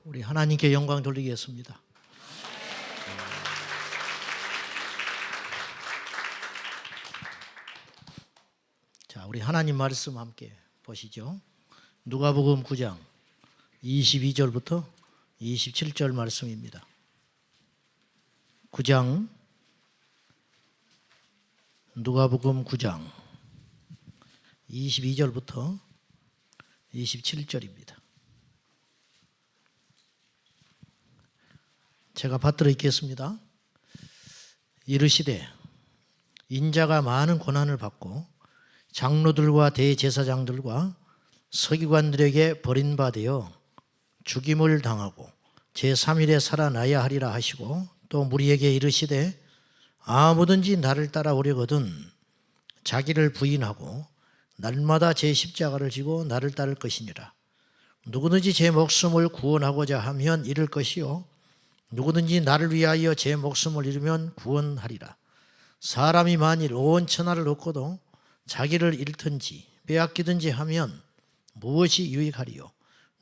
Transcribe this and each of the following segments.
우리 하나님께 영광 돌리겠습니다. 자, 우리 하나님 말씀 함께 보시죠. 누가복음 9장 22절부터 27절 말씀입니다. 9장 누가복음 9장 22절부터 27절입니다. 제가 받들어 읽겠습니다. 이르시되 인자가 많은 고난을 받고 장로들과 대제사장들과 서기관들에게 버림받아 죽임을 당하고 제3일에 살아나야 하리라 하시고 또 무리에게 이르시되 아무든지 나를 따라오려거든 자기를 부인하고 날마다 제 십자가를 지고 나를 따를 것이니라. 누구든지 제 목숨을 구원하고자 하면 잃을 것이요 누구든지 나를 위하여 제 목숨을 잃으면 구원하리라. 사람이 만일 온 천하를 얻고도 자기를 잃든지 빼앗기든지 하면 무엇이 유익하리요?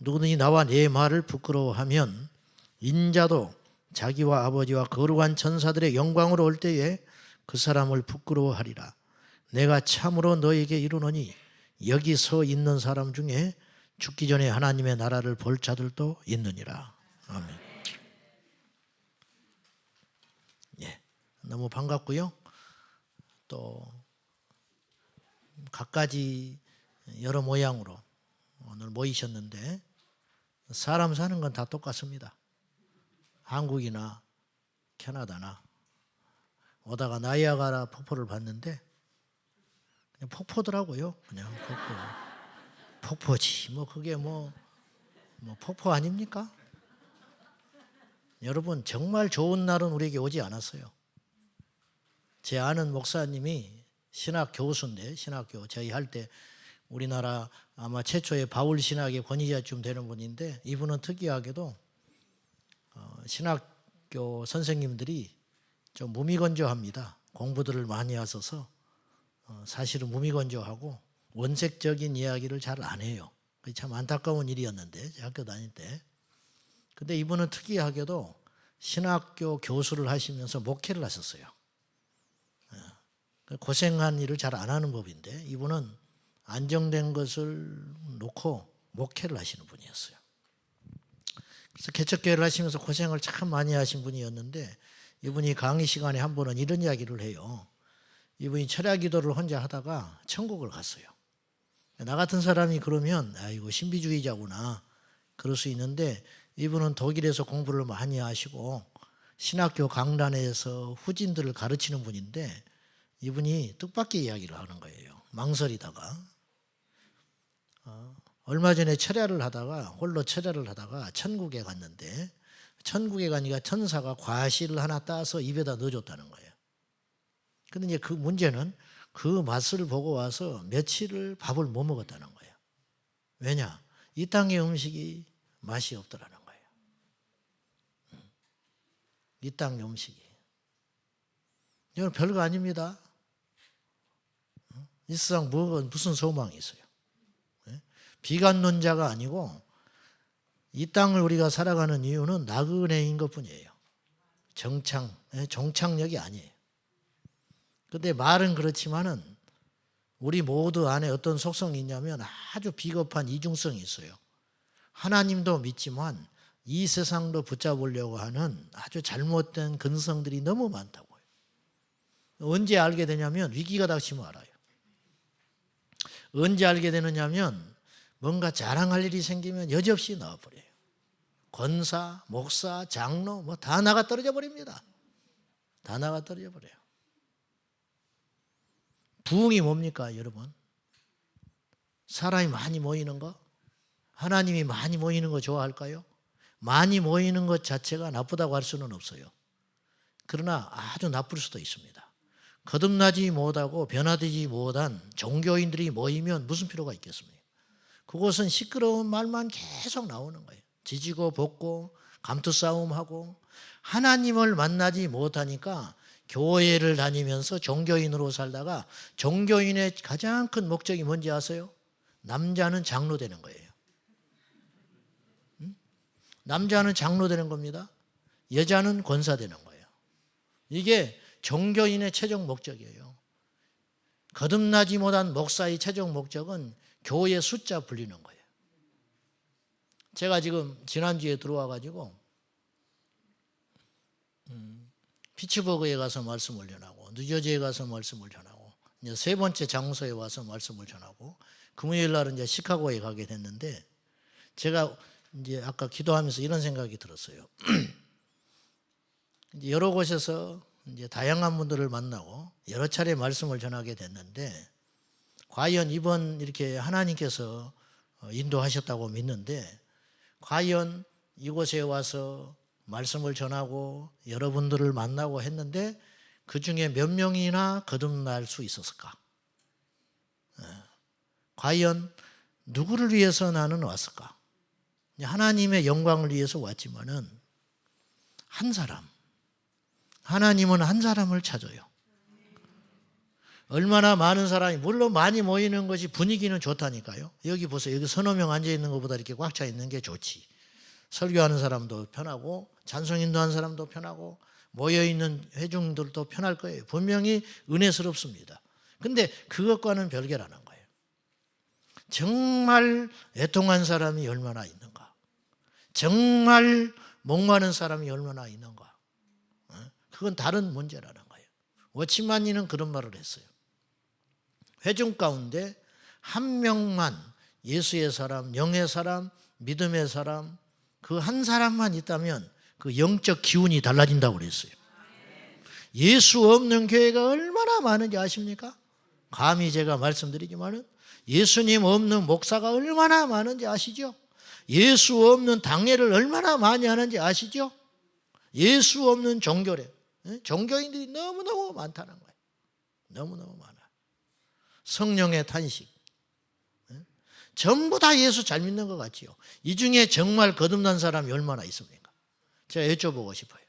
누구든지 나와 내 말을 부끄러워하면 인자도 자기와 아버지와 거룩한 천사들의 영광으로 올 때에 그 사람을 부끄러워하리라. 내가 참으로 너에게 이르노니 여기 서 있는 사람 중에 죽기 전에 하나님의 나라를 볼 자들도 있느니라. 아멘. 예, 너무 반갑고요. 또 갖가지 여러 모양으로 오늘 모이셨는데 사람 사는 건 다 똑같습니다. 한국이나 캐나다나 오다가 나이아가라 폭포를 봤는데 그냥 폭포더라고요. 그냥 폭포지. 뭐 그게 뭐 폭포 아닙니까? 여러분 정말 좋은 날은 우리에게 오지 않았어요. 제 아는 목사님이 신학 교수인데 신학교 저희 할 때 우리나라 아마 최초의 바울 신학의 권위자쯤 되는 분인데 이분은 특이하게도 신학교 선생님들이 좀 무미건조합니다. 공부들을 많이 하셔서 사실은 무미건조하고 원색적인 이야기를 잘 안 해요. 그게 참 안타까운 일이었는데 학교 다닐 때. 근데 이분은 특이하게도 신학교 교수를 하시면서 목회를 하셨어요. 고생한 일을 잘 안 하는 법인데 이분은 안정된 것을 놓고 목회를 하시는 분이었어요. 그래서 개척교회를 하시면서 고생을 참 많이 하신 분이었는데 이분이 강의 시간에 한 번은 이런 이야기를 해요. 이분이 철야 기도를 혼자 하다가 천국을 갔어요. 나 같은 사람이 그러면 아이고 신비주의자구나 그럴 수 있는데 이분은 독일에서 공부를 많이 하시고 신학교 강단에서 후진들을 가르치는 분인데 이분이 뜻밖의 이야기를 하는 거예요. 망설이다가 얼마 전에 홀로 철야를 하다가 천국에 갔는데 천국에 가니까 천사가 과실을 하나 따서 입에다 넣어줬다는 거예요. 근데 이제 그 문제는 그 맛을 보고 와서 며칠을 밥을 못 먹었다는 거예요. 왜냐? 이 땅의 음식이 맛이 없더라는 거예요. 이 땅의 음식이. 이건 별거 아닙니다. 이 세상 무슨 소망이 있어요? 비관론자가 아니고 이 땅을 우리가 살아가는 이유는 나그네인 것뿐이에요. 정착력이 아니에요. 그런데 말은 그렇지만은 우리 모두 안에 어떤 속성이 있냐면 아주 비겁한 이중성이 있어요. 하나님도 믿지만 이 세상도 붙잡으려고 하는 아주 잘못된 근성들이 너무 많다고요. 언제 알게 되냐면 위기가 닥치면 알아요. 언제 알게 되느냐면 뭔가 자랑할 일이 생기면 여지없이 나와버려요. 권사, 목사, 장로 뭐 다 나가 떨어져 버립니다. 다 나가 떨어져 버려요. 부흥이 뭡니까 여러분? 사람이 많이 모이는 거? 하나님이 많이 모이는 거 좋아할까요? 많이 모이는 것 자체가 나쁘다고 할 수는 없어요. 그러나 아주 나쁠 수도 있습니다. 거듭나지 못하고 변화되지 못한 종교인들이 모이면 무슨 필요가 있겠습니까? 그곳은 시끄러운 말만 계속 나오는 거예요. 지지고 볶고 감투싸움하고 하나님을 만나지 못하니까 교회를 다니면서 종교인으로 살다가 종교인의 가장 큰 목적이 뭔지 아세요? 남자는 장로 되는 거예요. 남자는 장로 되는 겁니다. 여자는 권사 되는 거예요. 이게 종교인의 최종 목적이에요. 거듭나지 못한 목사의 최종 목적은 교회 숫자 불리는 거예요. 제가 지금 지난주에 들어와 가지고 피츠버그에 가서 말씀을 전하고 뉴저지에 가서 말씀을 전하고 이제 세 번째 장소에 와서 말씀을 전하고 금요일 날은 이제 시카고에 가게 됐는데 제가 이제 아까 기도하면서 이런 생각이 들었어요. 이제 여러 곳에서 이제 다양한 분들을 만나고 여러 차례 말씀을 전하게 됐는데 과연 이번 이렇게 하나님께서 인도하셨다고 믿는데 과연 이곳에 와서 말씀을 전하고 여러분들을 만나고 했는데 그 중에 몇 명이나 거듭날 수 있었을까? 과연 누구를 위해서 나는 왔을까? 하나님의 영광을 위해서 왔지만은 한 사람, 하나님은 한 사람을 찾아요. 얼마나 많은 사람이, 물론 많이 모이는 것이 분위기는 좋다니까요. 여기 보세요. 여기 서너 명 앉아있는 것보다 이렇게 꽉 차 있는 게 좋지. 설교하는 사람도 편하고 찬송 인도하는 사람도 편하고 모여있는 회중들도 편할 거예요. 분명히 은혜스럽습니다. 근데 그것과는 별개라는 거예요. 정말 애통한 사람이 얼마나 있는가? 정말 목마른 사람이 얼마나 있는가? 그건 다른 문제라는 거예요. 워치만니는 그런 말을 했어요. 회중 가운데 한 명만 예수의 사람, 영의 사람, 믿음의 사람, 그 한 사람만 있다면 그 영적 기운이 달라진다고 그랬어요. 예수 없는 교회가 얼마나 많은지 아십니까? 감히 제가 말씀드리지만은 예수님 없는 목사가 얼마나 많은지 아시죠? 예수 없는 당회를 얼마나 많이 하는지 아시죠? 예수 없는 종교래. 종교인들이 너무너무 많다는 거예요. 너무너무 많아. 성령의 탄식. 전부 다 예수 잘 믿는 것 같지요. 이 중에 정말 거듭난 사람이 얼마나 있습니까? 제가 여쭤보고 싶어요.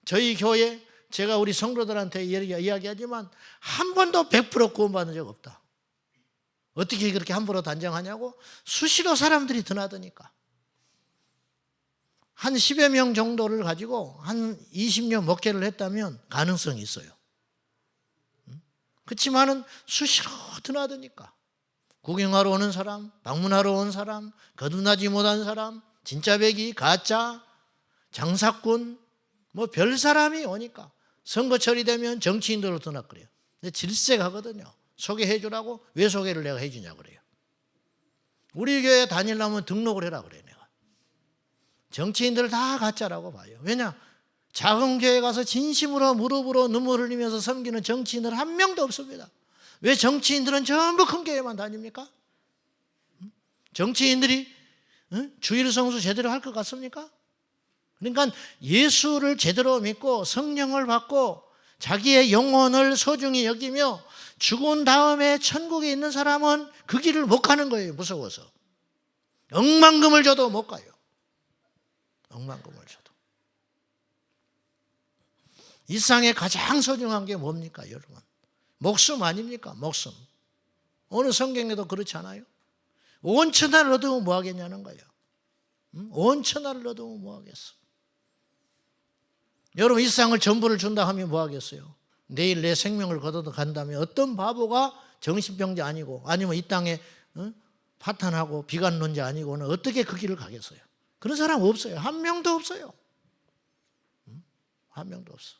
저희 교회, 제가 우리 성도들한테 이야기하지만 한 번도 100% 구원받은 적 없다. 어떻게 그렇게 함부로 단정하냐고? 수시로 사람들이 드나드니까. 한 10여 명 정도를 가지고 한 20년 목회를 했다면 가능성이 있어요. 그렇지만은 수시로 드나드니까. 구경하러 오는 사람, 방문하러 온 사람, 거듭나지 못한 사람, 진짜 배기, 가짜, 장사꾼, 뭐 별 사람이 오니까 선거철이 되면 정치인들로 드나그래요. 근데 질색하거든요. 소개해 주라고. 왜 소개를 내가 해 주냐 그래요. 우리 교회 다니려면 등록을 해라 그래요. 내가. 정치인들 다 가짜라고 봐요. 왜냐? 작은 교회 가서 진심으로 무릎으로 눈물 흘리면서 섬기는 정치인들 한 명도 없습니다. 왜 정치인들은 전부 큰 교회만 다닙니까? 정치인들이 주일 성수 제대로 할 것 같습니까? 그러니까 예수를 제대로 믿고 성령을 받고 자기의 영혼을 소중히 여기며 죽은 다음에 천국에 있는 사람은 그 길을 못 가는 거예요. 무서워서. 억만금을 줘도 못 가요. 억만금을 줘도. 이 세상에 가장 소중한 게 뭡니까, 여러분? 목숨 아닙니까? 목숨. 오늘 성경에도 그렇지 않아요? 온 천하를 얻으면 뭐 하겠냐는 거예요. 온 천하를 얻으면 뭐 하겠어? 여러분, 이 세상을 전부를 준다 하면 뭐 하겠어요? 내일 내 생명을 걷어도 간다면 어떤 바보가 정신병자 아니고 아니면 이 땅에 파탄하고 비관론자 아니고는 어떻게 그 길을 가겠어요? 그런 사람 없어요. 한 명도 없어요. 한 명도 없어.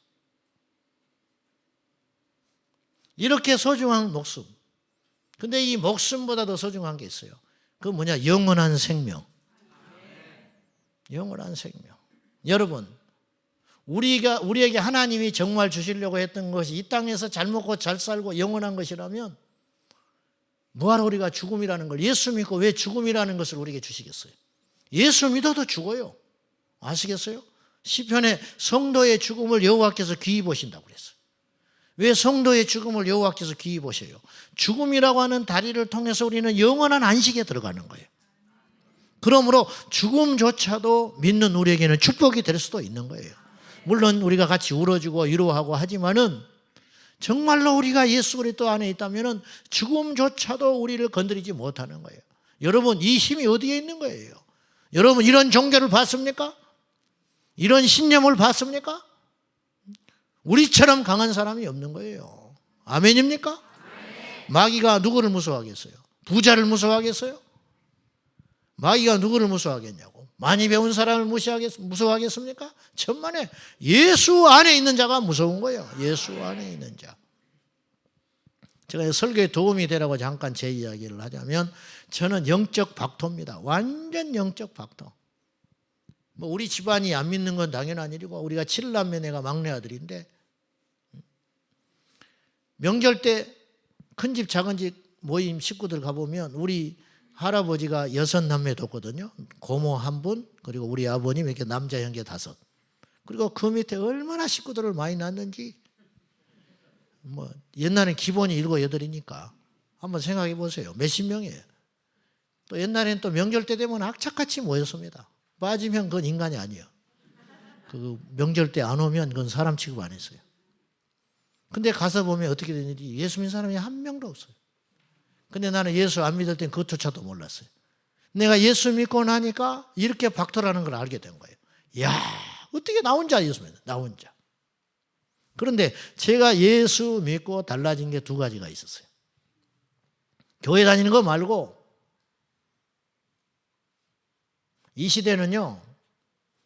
이렇게 소중한 목숨. 근데 이 목숨보다 더 소중한 게 있어요. 그건 뭐냐? 영원한 생명. 영원한 생명. 여러분, 우리에게 하나님이 정말 주시려고 했던 것이 이 땅에서 잘 먹고 잘 살고 영원한 것이라면 뭐하러 우리가 죽음이라는 걸, 예수 믿고 왜 죽음이라는 것을 우리에게 주시겠어요? 예수 믿어도 죽어요. 아시겠어요? 시편에 성도의 죽음을 여호와께서 귀히 보신다고 그랬어요. 왜 성도의 죽음을 여호와께서 귀히 보셔요? 죽음이라고 하는 다리를 통해서 우리는 영원한 안식에 들어가는 거예요. 그러므로 죽음조차도 믿는 우리에게는 축복이 될 수도 있는 거예요. 물론 우리가 같이 울어주고 위로하고 하지만은 정말로 우리가 예수 그리스도 안에 있다면은 죽음조차도 우리를 건드리지 못하는 거예요. 여러분, 이 힘이 어디에 있는 거예요? 여러분 이런 종교를 봤습니까? 이런 신념을 봤습니까? 우리처럼 강한 사람이 없는 거예요. 아멘입니까? 마귀가 누구를 무서워하겠어요? 부자를 무서워하겠어요? 마귀가 누구를 무서워하겠냐고. 많이 배운 사람을 무서워하겠습니까? 천만에 예수 안에 있는 자가 무서운 거예요. 예수 안에 있는 자. 제가 설교에 도움이 되라고 잠깐 제 이야기를 하자면 저는 영적 박토입니다. 완전 영적 박토. 뭐 우리 집안이 안 믿는 건 당연한 일이고 우리가 7남매 내가 막내 아들인데 명절 때 큰 집 작은 집 모임 식구들 가보면 우리 할아버지가 6남매 뒀거든요. 고모 1분 그리고 우리 아버님 이렇게 남자 형제 5. 그리고 그 밑에 얼마나 식구들을 많이 낳았는지 뭐 옛날엔 기본이 7, 8이니까 한번 생각해 보세요. 몇십 명이에요. 또 옛날엔 또 명절 때 되면 악착같이 모였습니다. 빠지면 그건 인간이 아니에요. 그 명절 때 안 오면 그건 사람 취급 안 했어요. 근데 가서 보면 어떻게 되는지 예수 믿는 사람이 한 명도 없어요. 근데 나는 예수 안 믿을 땐 그것조차도 몰랐어요. 내가 예수 믿고 나니까 이렇게 박토라는 걸 알게 된 거예요. 이야, 어떻게 나 혼자 예수 믿어? 나 혼자. 그런데 제가 예수 믿고 달라진 게 2가지가 있었어요. 교회 다니는 거 말고 이 시대는요,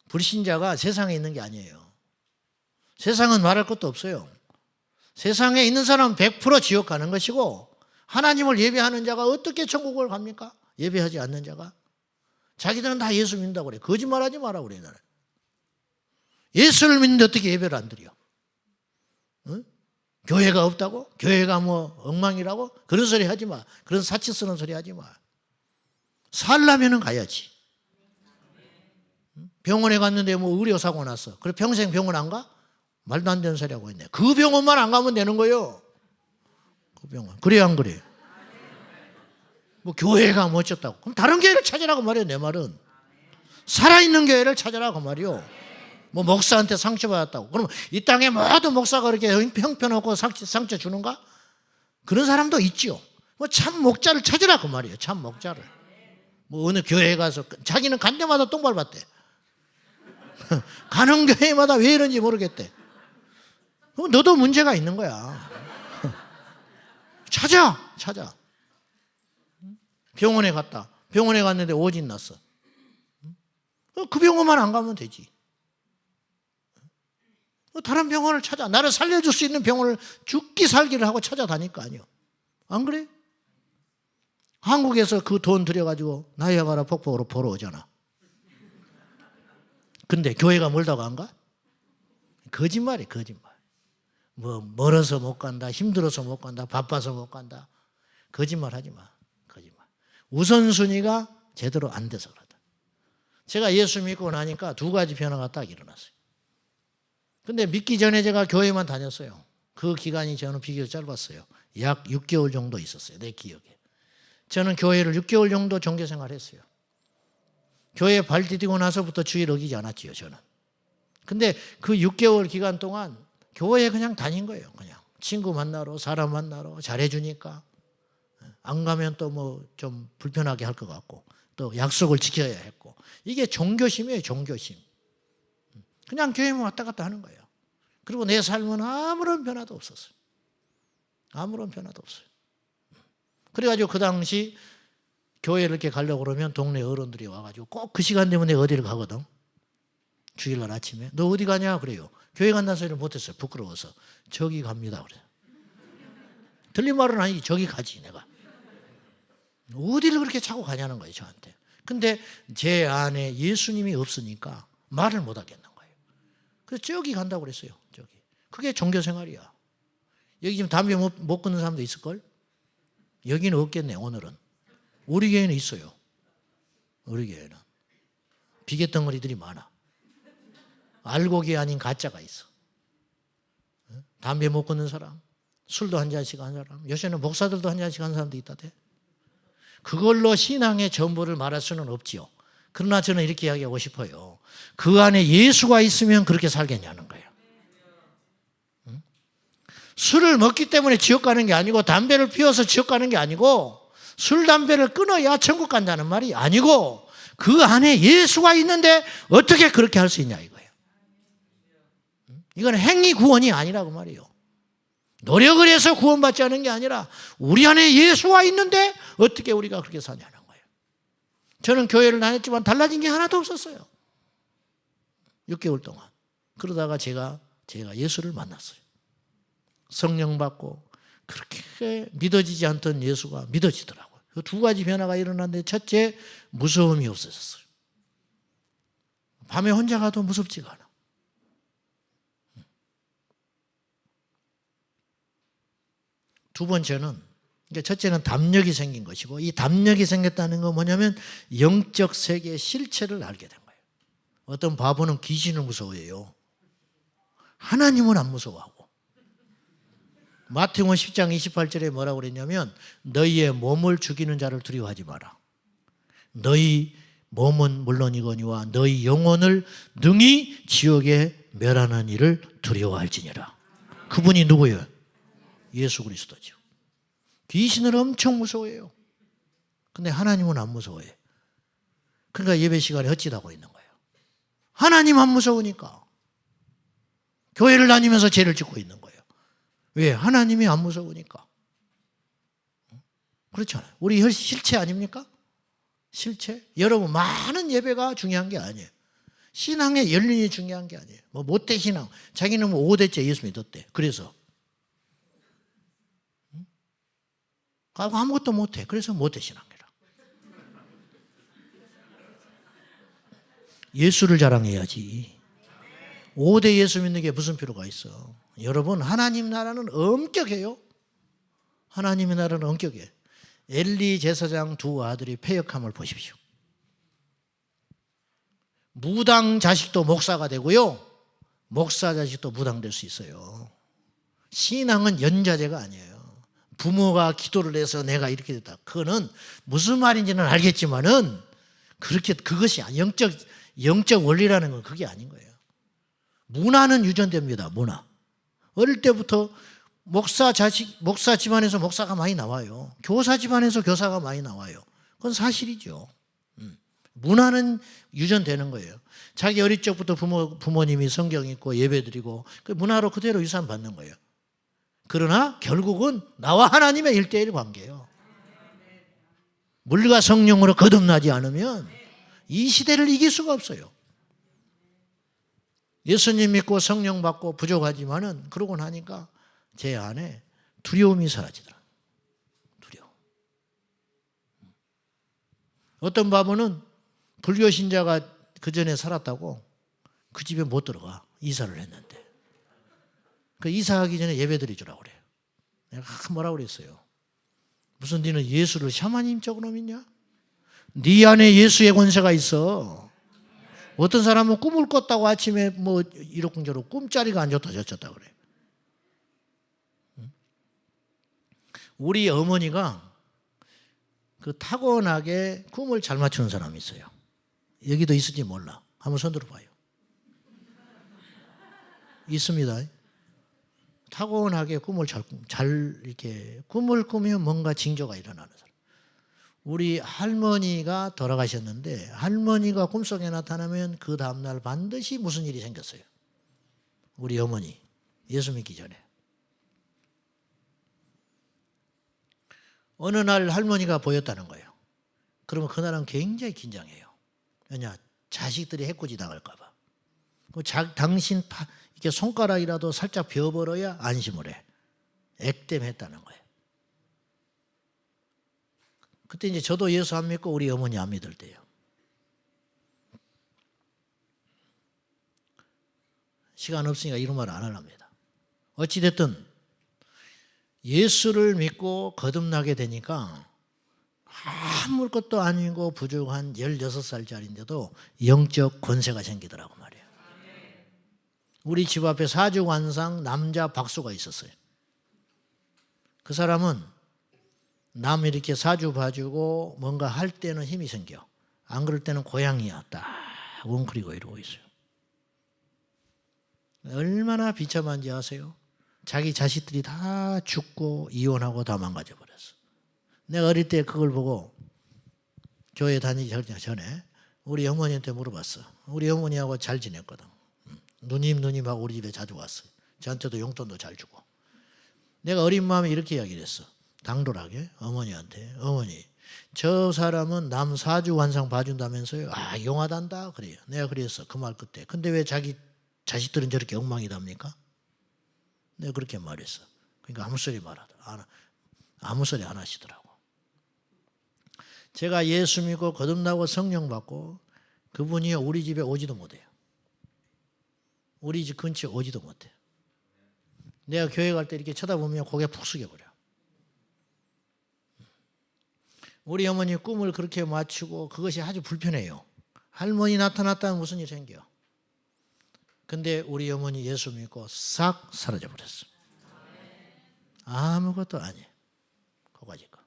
불신자가 세상에 있는 게 아니에요. 세상은 말할 것도 없어요. 세상에 있는 사람은 100% 지옥 가는 것이고 하나님을 예배하는 자가 어떻게 천국을 갑니까? 예배하지 않는 자가. 자기들은 다 예수 믿는다고 그래. 거짓말하지 마라 그래. 나는. 예수를 믿는데 어떻게 예배를 안 드려? 응? 교회가 없다고? 교회가 뭐 엉망이라고? 그런 소리 하지 마. 그런 사치 쓰는 소리 하지 마. 살려면은 가야지. 병원에 갔는데 뭐 의료사고 났어. 그래 평생 병원 안 가? 말도 안 되는 소리 하고 있네. 그 병원만 안 가면 되는 거예요. 그 병원. 그래 안 그래? 뭐 교회가 멋졌다고. 그럼 다른 교회를 찾으라고 말이에요. 내 말은. 살아있는 교회를 찾으라고 말이요. 뭐 목사한테 상처받았다고. 그럼 이 땅에 모든 목사가 그렇게 형편없고 상처 주는가? 그런 사람도 있지요. 뭐 참 목자를 찾으라고 말이에요. 참 목자를. 뭐 어느 교회에 가서 자기는 간 데마다 똥 밟았대. 가는 교회마다 왜 이런지 모르겠대. 그럼 너도 문제가 있는 거야. 찾아. 병원에 갔다. 병원에 갔는데 오진 났어. 그 병원만 안 가면 되지. 다른 병원을 찾아. 나를 살려줄 수 있는 병원을 죽기 살기를 하고 찾아다닐 거 아니에요. 안 그래? 한국에서 그 돈 들여가지고 나이아가라 폭포로 보러 오잖아. 근데 교회가 멀다고 안 가? 거짓말이에요. 거짓말. 뭐 멀어서 못 간다. 힘들어서 못 간다. 바빠서 못 간다. 거짓말 하지 마. 거짓말. 우선순위가 제대로 안 돼서 그러다. 제가 예수 믿고 나니까 2가지 변화가 딱 일어났어요. 근데 믿기 전에 제가 교회만 다녔어요. 그 기간이 저는 비교적 짧았어요. 약 6개월 정도 있었어요. 내 기억에. 저는 교회를 6개월 정도 종교생활을 했어요. 교회에 발 디디고 나서부터 주의를 어기지 않았지요. 저는. 근데 그 6개월 기간 동안 교회에 그냥 다닌 거예요. 그냥 친구 만나러 사람 만나러 잘해주니까 안 가면 또 뭐 좀 불편하게 할 것 같고 또 약속을 지켜야 했고 이게 종교심이에요. 종교심. 그냥 교회만 왔다 갔다 하는 거예요. 그리고 내 삶은 아무런 변화도 없었어요. 아무런 변화도 없어요. 그래가지고 그 당시 교회를 이렇게 가려고 그러면 동네 어른들이 와가지고 꼭 그 시간 되면 내가 어디를 가거든. 주일날 아침에. 너 어디 가냐? 그래요. 교회 간다는 소리를 못했어요. 부끄러워서. 저기 갑니다. 그래. 틀린 말은 아니지. 저기 가지 내가. 어디를 그렇게 차고 가냐는 거예요. 저한테. 근데 제 안에 예수님이 없으니까 말을 못 하겠는 거예요. 그래서 저기 간다고 그랬어요. 저기. 그게 종교생활이야. 여기 지금 담배 못 끊는 사람도 있을걸? 여기는 없겠네. 오늘은. 우리 교회는 있어요. 우리 교회는. 비계덩어리들이 많아. 알곡이 아닌 가짜가 있어. 담배 못 끊는 사람, 술도 한 잔씩 한 사람, 요새는 목사들도 한 잔씩 한 사람도 있다대. 그걸로 신앙의 전부를 말할 수는 없지요. 그러나 저는 이렇게 이야기하고 싶어요. 그 안에 예수가 있으면 그렇게 살겠냐는 거예요. 술을 먹기 때문에 지옥 가는 게 아니고 담배를 피워서 지옥 가는 게 아니고 술, 담배를 끊어야 천국 간다는 말이 아니고 그 안에 예수가 있는데 어떻게 그렇게 할 수 있냐 이거예요. 이건 행위 구원이 아니라고 말이에요. 노력을 해서 구원받지 않은 게 아니라 우리 안에 예수가 있는데 어떻게 우리가 그렇게 사냐는 거예요. 저는 교회를 다녔지만 달라진 게 하나도 없었어요. 6개월 동안. 그러다가 제가 예수를 만났어요. 성령 받고 그렇게 믿어지지 않던 예수가 믿어지더라고요. 그 두 가지 변화가 일어났는데 첫째, 무서움이 없어졌어요. 밤에 혼자 가도 무섭지가 않아. 두 번째는, 첫째는 담력이 생긴 것이고, 이 담력이 생겼다는 건 뭐냐면 영적 세계의 실체를 알게 된 거예요. 어떤 바보는 귀신을 무서워해요. 하나님은 안 무서워하고. 마태복음 10장 28절에 뭐라고 그랬냐면 너희의 몸을 죽이는 자를 두려워하지 마라. 너희 몸은 물론이거니와 너희 영혼을 능히 지옥에 멸하는 일을 두려워할지니라. 그분이 누구예요? 예수 그리스도죠. 귀신을 엄청 무서워해요. 근데 하나님은 안 무서워해. 그러니까 예배 시간에 헛짓하고 있는 거예요. 하나님 안 무서우니까. 교회를 다니면서 죄를 짓고 있는 거예요. 왜? 하나님이 안 무서우니까. 그렇잖아요. 우리 실체 아닙니까? 실체? 여러분, 많은 예배가 중요한 게 아니에요. 신앙의 연륜이 중요한 게 아니에요. 뭐 못돼 신앙. 자기는 뭐 5대째 예수 믿었대. 그래서 아무것도 못해. 그래서 못돼 신앙이라. 예수를 자랑해야지. 5대 예수 믿는 게 무슨 필요가 있어. 여러분, 하나님 나라는 엄격해요. 하나님의 나라는 엄격해. 엘리 제사장 두 아들이 패역함을 보십시오. 무당 자식도 목사가 되고요. 목사 자식도 무당될 수 있어요. 신앙은 연좌제가 아니에요. 부모가 기도를 해서 내가 이렇게 됐다. 그거는 무슨 말인지는 알겠지만은 그렇게 그것이 영적 원리라는 건 그게 아닌 거예요. 문화는 유전됩니다. 문화. 어릴 때부터 목사 집안에서 목사가 많이 나와요. 교사 집안에서 교사가 많이 나와요. 그건 사실이죠. 문화는 유전되는 거예요. 자기 어릴 적부터 부모님이 성경 읽고 예배드리고 그 문화로 그대로 유산 받는 거예요. 그러나 결국은 나와 하나님의 1:1 관계예요. 물과 성령으로 거듭나지 않으면 이 시대를 이길 수가 없어요. 예수님 믿고 성령 받고 부족하지만은 그러고 나니까 제 안에 두려움이 사라지더라. 두려움. 어떤 바보는 불교 신자가 그 전에 살았다고 그 집에 못 들어가. 이사를 했는데. 그 이사하기 전에 예배 드리주라고 그래요. 내가 뭐라고 그랬어요. 무슨 니는 예수를 샤머님적으로 믿냐? 네 안에 예수의 권세가 있어. 어떤 사람은 꿈을 꿨다고 아침에 뭐 이러쿵저러쿵 꿈자리가 안 좋다 저쩌다 그래. 우리 어머니가 그 타고나게 꿈을 잘 맞추는 사람이 있어요. 여기도 있을지 몰라. 한번 손 들어봐요. 있습니다. 타고나게 꿈을 잘 이렇게 꿈을 꾸면 뭔가 징조가 일어나는 사람. 우리 할머니가 돌아가셨는데 할머니가 꿈속에 나타나면 그 다음날 반드시 무슨 일이 생겼어요. 우리 어머니 예수 믿기 전에. 어느 날 할머니가 보였다는 거예요. 그러면 그날은 굉장히 긴장해요. 왜냐? 자식들이 해코지 당할까 봐. 당신 이렇게 손가락이라도 살짝 베어버려야 안심을 해. 액땜했다는 거예요. 그때 이제 저도 예수 안 믿고 우리 어머니 안 믿을 때예요. 시간 없으니까 이런 말 안 하랍니다. 어찌됐든 예수를 믿고 거듭나게 되니까 아무것도 아니고 부족한 16살짜리인데도 영적 권세가 생기더라고 말이에요. 우리 집 앞에 사주관상 남자 박수가 있었어요. 그 사람은 남 이렇게 사주 봐주고 뭔가 할 때는 힘이 생겨. 안 그럴 때는 고양이야. 딱 웅크리고 이러고 있어요. 얼마나 비참한지 아세요? 자기 자식들이 다 죽고 이혼하고 다 망가져 버렸어. 내가 어릴 때 그걸 보고 교회 다니기 전에 우리 어머니한테 물어봤어. 우리 어머니하고 잘 지냈거든. 누님하고 우리 집에 자주 왔어요. 저한테도 용돈도 잘 주고. 내가 어린 마음에 이렇게 이야기를 했어. 당돌하게 어머니한테. 어머니, 저 사람은 남 사주관상 봐준다면서요. 아, 용하단다 그래요. 내가 그랬어. 그 말 그때. 근데 왜 자기 자식들은 저렇게 엉망이답니까? 내가 그렇게 말했어. 그러니까 아무 소리 말하더라. 아무 소리 안 하시더라고. 제가 예수 믿고 거듭나고 성령 받고 그분이 우리 집에 오지도 못해요. 우리 집 근처에 오지도 못해요. 내가 교회 갈 때 이렇게 쳐다보면 고개 푹 숙여버려. 우리 어머니 꿈을 그렇게 맞추고 그것이 아주 불편해요. 할머니 나타났다면 무슨 일이 생겨. 근데 우리 어머니 예수 믿고 싹 사라져 버렸어. 아무것도 아니에요. 그거지고.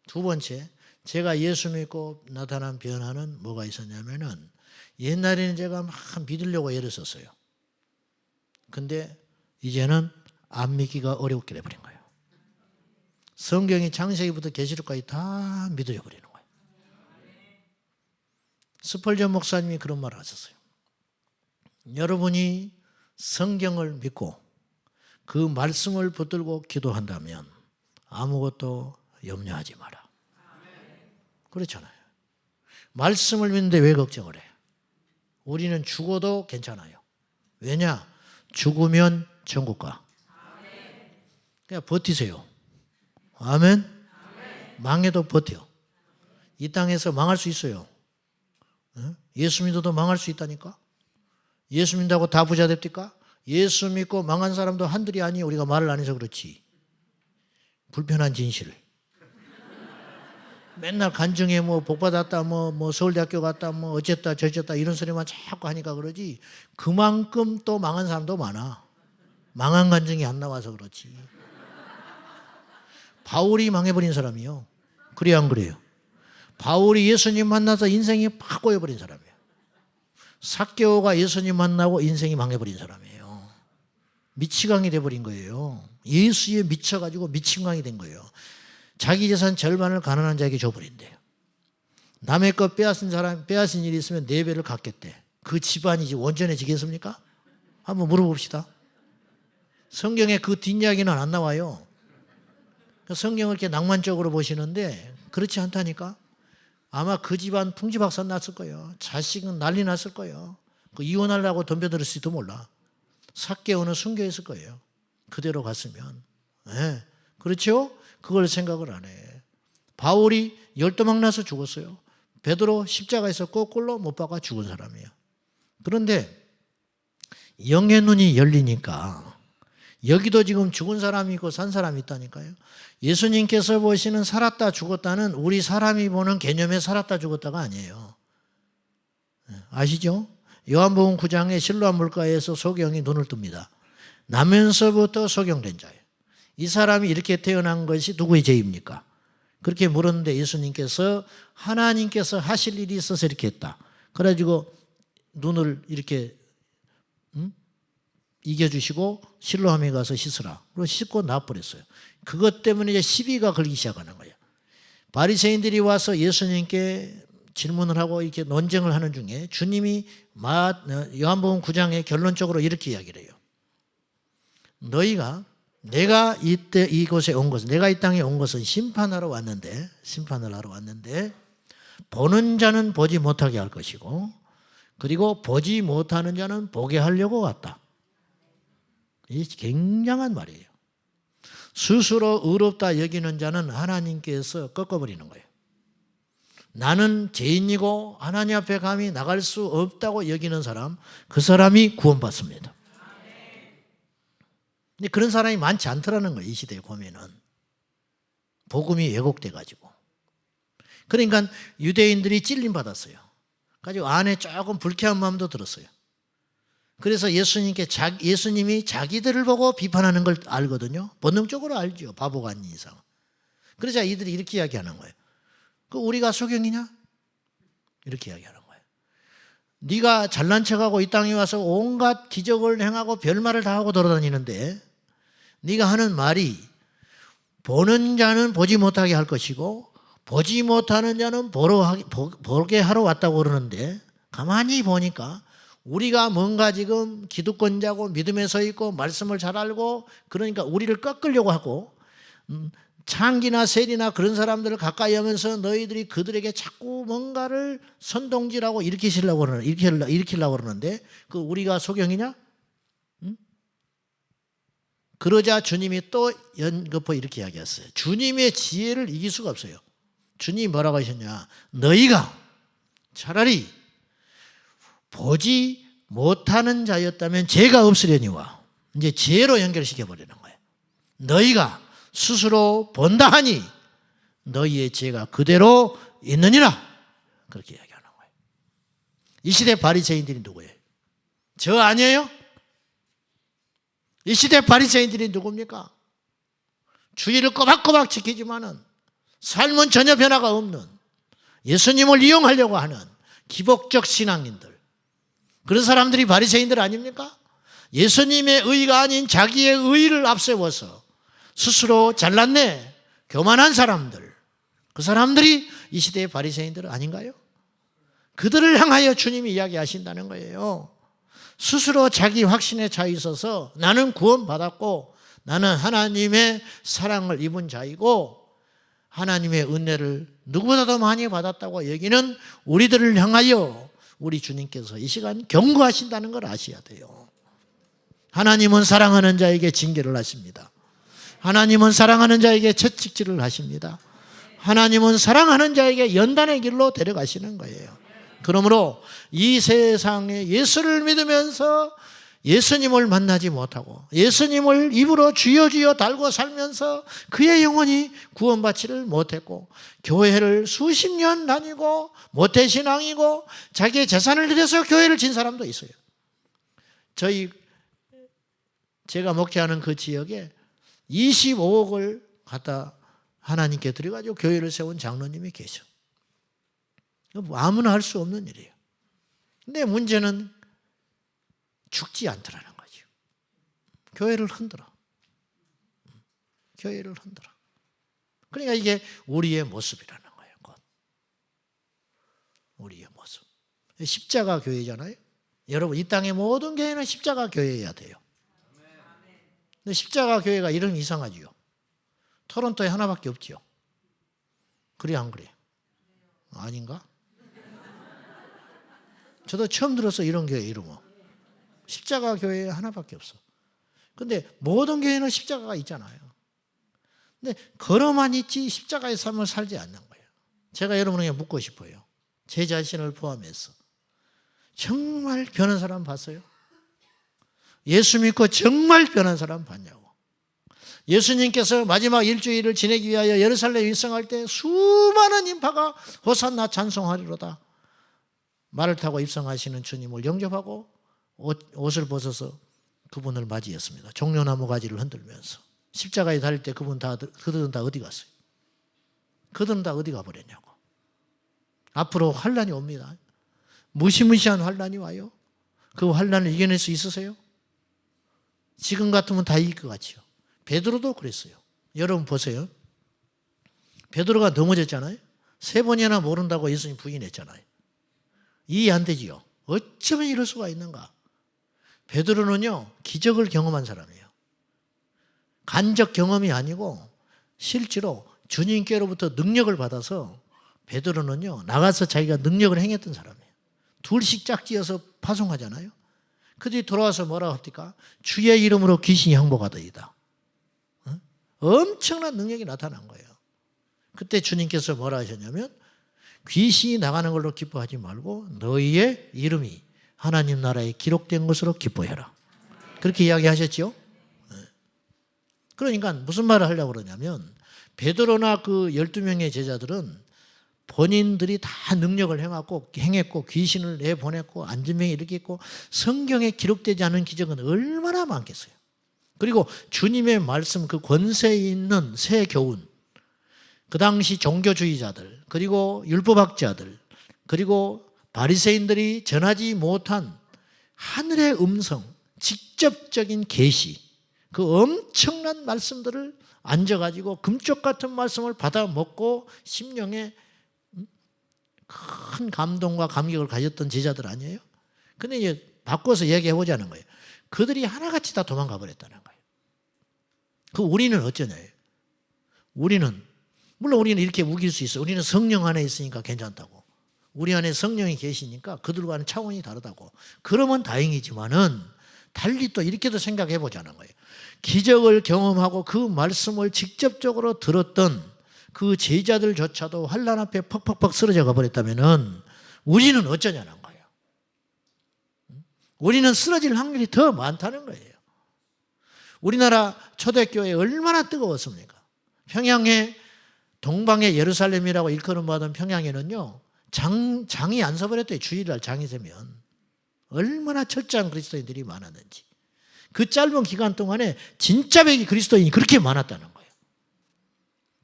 두 번째, 제가 예수 믿고 나타난 변화는 뭐가 있었냐면은 옛날에는 제가 막 믿으려고 애를 썼어요. 근데 이제는 안 믿기가 어렵게 돼버린 거예요. 성경이 창세기부터 계시록까지 다 믿어져 버리는 거예요. 스펄전 목사님이 그런 말을 하셨어요. 여러분이 성경을 믿고 그 말씀을 붙들고 기도한다면 아무것도 염려하지 마라. 그렇잖아요. 말씀을 믿는데 왜 걱정을 해? 우리는 죽어도 괜찮아요. 왜냐? 죽으면 천국 가. 그냥 버티세요. 아멘? 망해도 버텨. 이 땅에서 망할 수 있어요. 예수 믿어도 망할 수 있다니까? 예수 믿는다고 다 부자 됩니까? 예수 믿고 망한 사람도 한둘이 아니에요. 우리가 말을 안 해서 그렇지. 불편한 진실. 맨날 간증에 뭐 복받았다, 뭐 서울대학교 갔다, 뭐 어쨌다 저쨌다 이런 소리만 자꾸 하니까 그러지. 그만큼 또 망한 사람도 많아. 망한 간증이 안 나와서 그렇지. 바울이 망해버린 사람이요. 그래요, 안 그래요? 바울이 예수님 만나서 인생이 팍 꼬여버린 사람이에요. 삭개오가 예수님 만나고 인생이 망해버린 사람이에요. 미치광이 돼버린 거예요. 예수에 미쳐가지고 미친광이 된 거예요. 자기 재산 절반을 가난한 자에게 줘버린대요. 남의 것 빼앗은 일이 있으면 4배를 갚겠대. 그 집안이 온전해지겠습니까? 한번 물어봅시다. 성경에 그 뒷이야기는 안 나와요. 성경을 이렇게 낭만적으로 보시는데 그렇지 않다니까. 아마 그 집안 풍지박산 났을 거예요. 자식은 난리 났을 거예요. 그 이혼하려고 덤벼들었을지도 몰라. 삭개오는 순교했을 거예요. 그대로 갔으면. 네. 그렇죠? 그걸 생각을 안 해. 바울이 열도망 나서 죽었어요. 베드로 십자가에서 거꾸로 못 박아 죽은 사람이에요. 그런데 영의 눈이 열리니까 여기도 지금 죽은 사람이 있고 산 사람이 있다니까요. 예수님께서 보시는 살았다 죽었다는 우리 사람이 보는 개념의 살았다 죽었다가 아니에요. 아시죠? 요한복음 9장에 실로암 물가에서 소경이 눈을 뜹니다. 나면서부터 소경된 자예요. 이 사람이 이렇게 태어난 것이 누구의 죄입니까? 그렇게 물었는데 예수님께서 하나님께서 하실 일이 있어서 이렇게 했다. 그래가지고 눈을 이렇게 이겨주시고 실로암에 가서 씻으라. 그리고 씻고 나와버렸어요. 그것 때문에 이제 시비가 걸리기 시작하는 거예요. 바리새인들이 와서 예수님께 질문을 하고 이렇게 논쟁을 하는 중에 주님이 요한복음 9장에 결론적으로 이렇게 이야기를 해요. 너희가 내가 이곳에 온 것은 내가 이 땅에 온 것은 심판을 하러 왔는데 보는 자는 보지 못하게 할 것이고 그리고 보지 못하는 자는 보게 하려고 왔다. 이 굉장한 말이에요. 스스로 의롭다 여기는 자는 하나님께서 꺾어버리는 거예요. 나는 죄인이고 하나님 앞에 감히 나갈 수 없다고 여기는 사람, 그 사람이 구원받습니다. 근데 그런 사람이 많지 않더라는 거예요. 이 시대에 보면은. 복음이 왜곡돼가지고. 그러니까 유대인들이 찔림받았어요. 가지고 안에 조금 불쾌한 마음도 들었어요. 그래서 예수님이 자기들을 보고 비판하는 걸 알거든요. 본능적으로 알죠. 바보가 아닌 이상. 그러자 이들이 이렇게 이야기하는 거예요. 그 우리가 소경이냐? 이렇게 이야기하는 거예요. 네가 잘난 척하고 이 땅에 와서 온갖 기적을 행하고 별말을 다 하고 돌아다니는데 네가 하는 말이 보는 자는 보지 못하게 할 것이고 보지 못하는 자는 보게 하러 왔다고 그러는데 가만히 보니까 우리가 뭔가 지금 기득권자고 믿음에 서 있고 말씀을 잘 알고 그러니까 우리를 꺾으려고 하고 창기나 세리나 그런 사람들을 가까이 하면서 너희들이 그들에게 자꾸 뭔가를 선동질하고 일으키려고 그러는데 그 우리가 소경이냐? 응? 그러자 주님이 또 연거푸 이렇게 이야기했어요. 주님의 지혜를 이길 수가 없어요. 주님이 뭐라고 하셨냐? 너희가 차라리 보지 못하는 자였다면 죄가 없으려니와 이제 죄로 연결시켜 버리는 거예요. 너희가 스스로 본다 하니 너희의 죄가 그대로 있느니라 그렇게 이야기하는 거예요. 이 시대 바리새인들이 누구예요? 저 아니에요? 이 시대 바리새인들이 누굽니까? 주의를 꼬박꼬박 지키지만은 삶은 전혀 변화가 없는 예수님을 이용하려고 하는 기복적 신앙인들, 그런 사람들이 바리새인들 아닙니까? 예수님의 의가 아닌 자기의 의를 앞세워서 스스로 잘났네 교만한 사람들, 그 사람들이 이 시대의 바리새인들 아닌가요? 그들을 향하여 주님이 이야기하신다는 거예요. 스스로 자기 확신에 차 있어서 나는 구원받았고 나는 하나님의 사랑을 입은 자이고 하나님의 은혜를 누구보다도 많이 받았다고 여기는 우리들을 향하여 우리 주님께서 이 시간 경고하신다는 걸 아셔야 돼요. 하나님은 사랑하는 자에게 징계를 하십니다. 하나님은 사랑하는 자에게 채찍질을 하십니다. 하나님은 사랑하는 자에게 연단의 길로 데려가시는 거예요. 그러므로 이 세상에 예수를 믿으면서 예수님을 만나지 못하고 예수님을 입으로 주여 주여 달고 살면서 그의 영혼이 구원받지를 못했고 교회를 수십 년 다니고 모태신앙이고 자기의 재산을 들여서 교회를 진 사람도 있어요. 제가 목회하는 그 지역에 25억을 갖다 하나님께 드려가지고 교회를 세운 장로님이 계셔. 아무나 할 수 없는 일이에요. 근데 문제는 죽지 않더라는 거죠. 교회를 흔들어. 교회를 흔들어. 그러니까 이게 우리의 모습이라는 거예요. 곧. 우리의 모습. 십자가 교회잖아요. 여러분 이 땅의 모든 교회는 십자가 교회여야 돼요. 근데 십자가 교회가 이름이 이상하지요. 토론토에 하나밖에 없지요. 그래 안 그래요? 아닌가? 저도 처음 들었어 이런 교회 이름은. 십자가 교회 하나밖에 없어. 근데 모든 교회는 십자가가 있잖아요. 근데 걸어만 있지 십자가의 삶을 살지 않는 거예요. 제가 여러분에게 묻고 싶어요. 제 자신을 포함해서 정말 변한 사람 봤어요? 예수 믿고 정말 변한 사람 봤냐고. 예수님께서 마지막 일주일을 지내기 위하여 예루살렘에 입성할 때 수많은 인파가 호산나 찬송하리로다 말을 타고 입성하시는 주님을 영접하고 옷을 벗어서 그분을 맞이했습니다. 종려나무 가지를 흔들면서. 십자가에 달릴 때 그들은 다 어디 갔어요? 그들은 다 어디 가버렸냐고. 앞으로 환란이 옵니다. 무시무시한 환란이 와요. 그 환란을 이겨낼 수 있으세요? 지금 같으면 다 이길 것 같지요. 베드로도 그랬어요. 여러분 보세요. 베드로가 넘어졌잖아요. 3번이나 모른다고 예수님 부인했잖아요. 이해 안 되지요. 어쩌면 이럴 수가 있는가. 베드로는요 기적을 경험한 사람이에요. 간접 경험이 아니고 실제로 주님께로부터 능력을 받아서 베드로는요 나가서 자기가 능력을 행했던 사람이에요. 둘씩 짝지어서 파송하잖아요. 그들이 돌아와서 뭐라고 합니까? 주의 이름으로 귀신이 항복하더이다. 엄청난 능력이 나타난 거예요. 그때 주님께서 뭐라 하셨냐면 귀신이 나가는 걸로 기뻐하지 말고 너희의 이름이 하나님 나라에 기록된 것으로 기뻐해라. 그렇게 이야기하셨죠? 그러니까 무슨 말을 하려고 그러냐면 베드로나 그 12명의 제자들은 본인들이 다 능력을 행했고 귀신을 내보냈고 안진병이 일으켰고 성경에 기록되지 않은 기적은 얼마나 많겠어요. 그리고 주님의 말씀 그 권세 있는 새 교훈, 그 당시 종교주의자들 그리고 율법학자들 그리고 바리새인들이 전하지 못한 하늘의 음성, 직접적인 계시, 그 엄청난 말씀들을 앉아가지고 금쪽 같은 말씀을 받아 먹고 심령에 큰 감동과 감격을 가졌던 제자들 아니에요? 근데 이제 바꿔서 얘기해 보자는 거예요. 그들이 하나같이 다 도망가 버렸다는 거예요. 그 우리는 어쩌냐요? 우리는 물론 우리는 이렇게 우길 수 있어요. 우리는 성령 안에 있으니까 괜찮다고. 우리 안에 성령이 계시니까 그들과는 차원이 다르다고. 그러면 다행이지만은 달리 또 이렇게도 생각해 보자는 거예요. 기적을 경험하고 그 말씀을 직접적으로 들었던 그 제자들조차도 환난 앞에 퍽퍽퍽 쓰러져 가버렸다면은 우리는 어쩌냐는 거예요. 우리는 쓰러질 확률이 더 많다는 거예요. 우리나라 초대교회 얼마나 뜨거웠습니까? 평양에 동방의 예루살렘이라고 일컬음 받은 평양에는요, 장이 안 서버렸대요. 주일날 장이 서면. 얼마나 철저한 그리스도인들이 많았는지. 그 짧은 기간 동안에 진짜 백이 그리스도인이 그렇게 많았다는 거예요.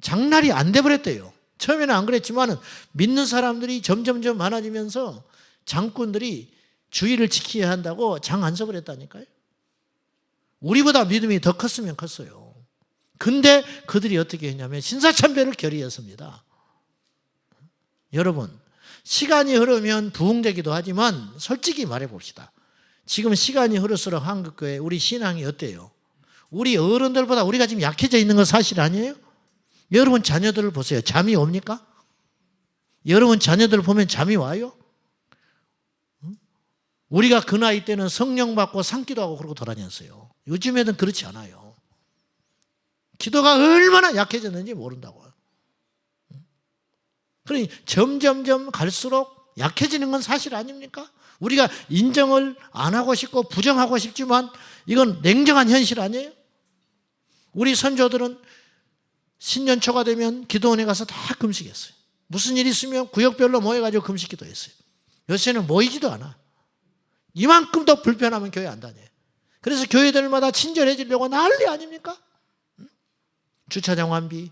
장날이 안 돼버렸대요. 처음에는 안 그랬지만 믿는 사람들이 점점점 많아지면서 장꾼들이 주의를 지켜야 한다고 장 안 서버렸다니까요. 우리보다 믿음이 더 컸으면 컸어요. 근데 그들이 어떻게 했냐면 신사참배를 결의했습니다. 여러분, 시간이 흐르면 부흥되기도 하지만 솔직히 말해봅시다. 지금 시간이 흐를수록 한국교회 우리 신앙이 어때요? 우리 어른들보다 우리가 지금 약해져 있는 건 사실 아니에요? 여러분 자녀들을 보세요. 잠이 옵니까? 여러분 자녀들을 보면 잠이 와요? 우리가 그 나이 때는 성령 받고 상기도 하고 그러고 돌아다녔어요. 요즘에는 그렇지 않아요. 기도가 얼마나 약해졌는지 모른다고요. 그러니 점점점 갈수록 약해지는 건 사실 아닙니까? 우리가 인정을 안 하고 싶고 부정하고 싶지만 이건 냉정한 현실 아니에요? 우리 선조들은 신년초가 되면 기도원에 가서 다 금식했어요. 무슨 일이 있으면 구역별로 모여가지고 금식 기도했어요. 요새는 모이지도 않아. 이만큼도 불편하면 교회 안 다녀요. 그래서 교회들마다 친절해지려고 난리 아닙니까? 주차장 완비.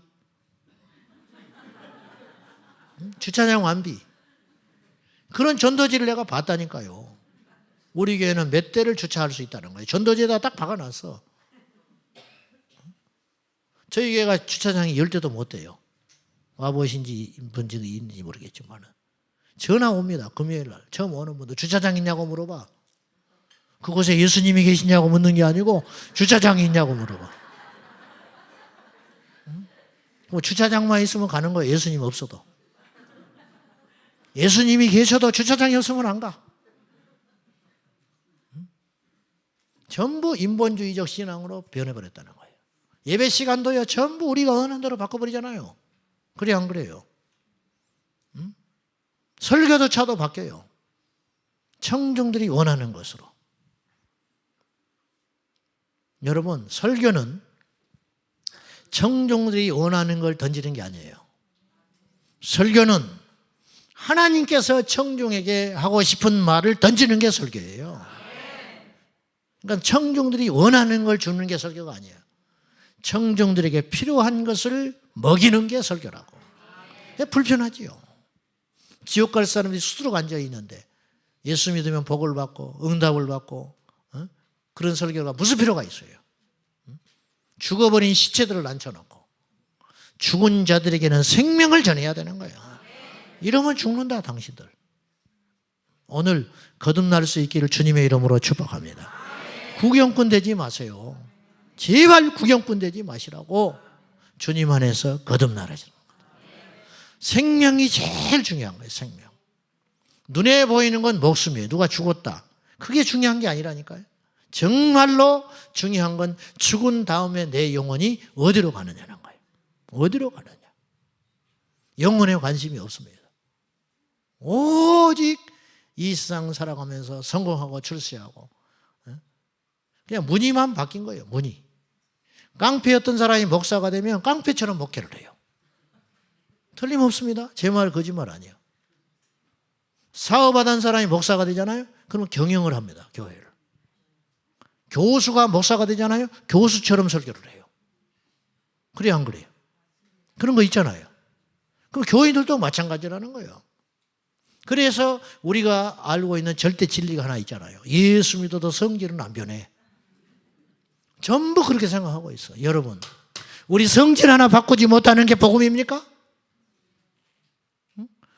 주차장 완비. 그런 전도지를 내가 봤다니까요. 우리 교회는 몇 대를 주차할 수 있다는 거예요. 전도지에다 딱 박아놨어. 저희 교회가 주차장이 10대도 못 돼요. 와보신지 본 적이 있는지 모르겠지만 전화 옵니다. 금요일 날 처음 오는 분들 주차장 있냐고 물어봐. 그곳에 예수님이 계시냐고 묻는 게 아니고 주차장이 있냐고 물어봐. 뭐 주차장만 있으면 가는 거예요. 예수님 없어도. 예수님이 계셔도 주차장이 없으면 안 가. 전부 인본주의적 신앙으로 변해버렸다는 거예요. 예배 시간도요, 전부 우리가 원하는 대로 바꿔버리잖아요. 그래, 안 그래요? 설교조차도 바뀌어요. 청중들이 원하는 것으로. 여러분, 설교는 청중들이 원하는 걸 던지는 게 아니에요. 설교는 하나님께서 청중에게 하고 싶은 말을 던지는 게 설교예요. 그러니까 청중들이 원하는 걸 주는 게 설교가 아니에요. 청중들에게 필요한 것을 먹이는 게 설교라고. 불편하지요. 지옥 갈 사람들이 수두룩 앉아 있는데 예수 믿으면 복을 받고 응답을 받고 그런 설교가 무슨 필요가 있어요? 죽어버린 시체들을 앉혀놓고 죽은 자들에게는 생명을 전해야 되는 거예요. 이러면 죽는다 당신들. 오늘 거듭날 수 있기를 주님의 이름으로 축복합니다. 구경꾼 되지 마세요. 제발 구경꾼 되지 마시라고 주님 안에서 거듭나라는 거예요. 생명이 제일 중요한 거예요. 생명. 눈에 보이는 건 목숨이에요. 누가 죽었다. 그게 중요한 게 아니라니까요. 정말로 중요한 건 죽은 다음에 내 영혼이 어디로 가느냐는 거예요. 어디로 가느냐. 영혼에 관심이 없습니다. 오직 이 세상 살아가면서 성공하고 출세하고 그냥 무늬만 바뀐 거예요. 무늬. 깡패였던 사람이 목사가 되면 깡패처럼 목회를 해요. 틀림없습니다. 제 말 거짓말 아니에요. 사업하던 사람이 목사가 되잖아요. 그러면 경영을 합니다. 교회를. 교수가 목사가 되잖아요. 교수처럼 설교를 해요. 그래 안 그래요? 그런 거 있잖아요. 그럼 교인들도 마찬가지라는 거예요. 그래서 우리가 알고 있는 절대 진리가 하나 있잖아요. 예수 믿어도 성질은 안 변해. 전부 그렇게 생각하고 있어요. 여러분, 우리 성질 하나 바꾸지 못하는 게 복음입니까?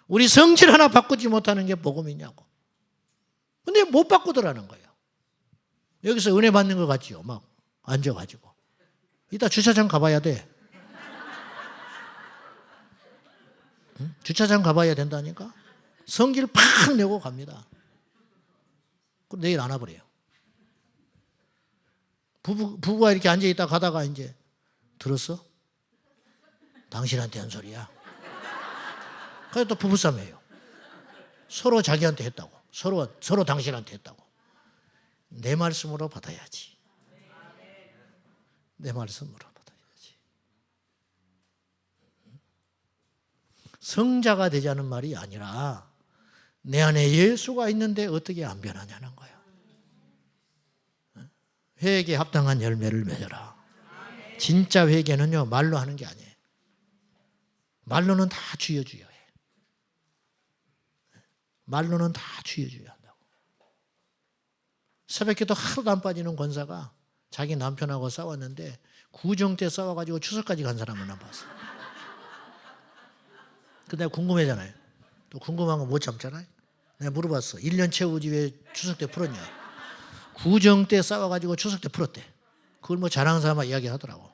우리 성질 하나 바꾸지 못하는 게 복음이냐고. 근데 못 바꾸더라는 거예요. 여기서 은혜 받는 것 같지요. 막 앉아가지고. 이따 주차장 가봐야 돼. 응? 주차장 가봐야 된다니까. 성질 팍 내고 갑니다. 그럼 내일 안 와버려요. 부부가 이렇게 앉아있다 가다가 이제 들었어? 당신한테 한 소리야. 그래서 또 부부싸움이에요. 서로 자기한테 했다고. 서로 당신한테 했다고. 내 말씀으로 받아야지. 내 말씀으로 받아야지. 성자가 되자는 말이 아니라 내 안에 예수가 있는데 어떻게 안 변하냐는 거예요. 회개에 합당한 열매를 맺어라. 진짜 회개는요, 말로 하는 게 아니에요. 말로는 다 주여 주여 해. 말로는 다 주여 주여 한다고. 새벽기도 하루도 안 빠지는 권사가 자기 남편하고 싸웠는데 구정 때 싸워가지고 추석까지 간 사람은 안 봤어. 근데 내가 궁금해잖아요. 또 궁금한 거 못 참잖아요. 내가 물어봤어. 1년 채우지 왜 추석 때 풀었냐. 구정 때 싸워가지고 추석 때 풀었대. 그걸 뭐 자랑 삼아 이야기하더라고.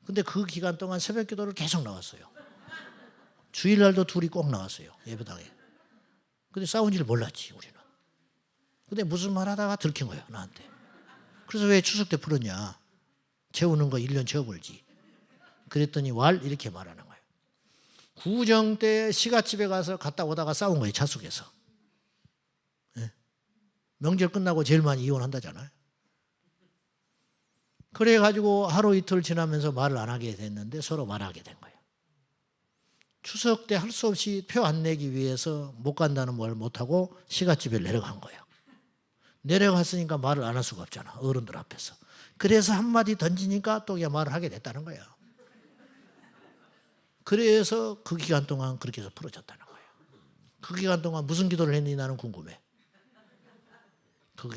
근데 그 기간 동안 새벽 기도를 계속 나왔어요. 주일날도 둘이 꼭 나왔어요. 예배당에. 근데 싸운 줄 몰랐지 우리는. 근데 무슨 말 하다가 들킨 거예요 나한테. 그래서 왜 추석 때 풀었냐. 채우는 거 1년 채워볼지. 그랬더니 이렇게 말하는 거예요. 구정 때 시가집에 가서 갔다 오다가 싸운 거예요. 차 속에서. 네. 명절 끝나고 제일 많이 이혼한다잖아요. 그래가지고 하루 이틀 지나면서 말을 안 하게 됐는데 서로 말하게 된 거예요. 추석 때 할 수 없이 표 안 내기 위해서 못 간다는 말 못하고 시가집에 내려간 거예요. 내려갔으니까 말을 안 할 수가 없잖아. 어른들 앞에서. 그래서 한마디 던지니까 또 말을 하게 됐다는 거예요. 그래서 그 기간 동안 그렇게 해서 풀어졌다는 거예요. 그 기간 동안 무슨 기도를 했는지 나는 궁금해. 그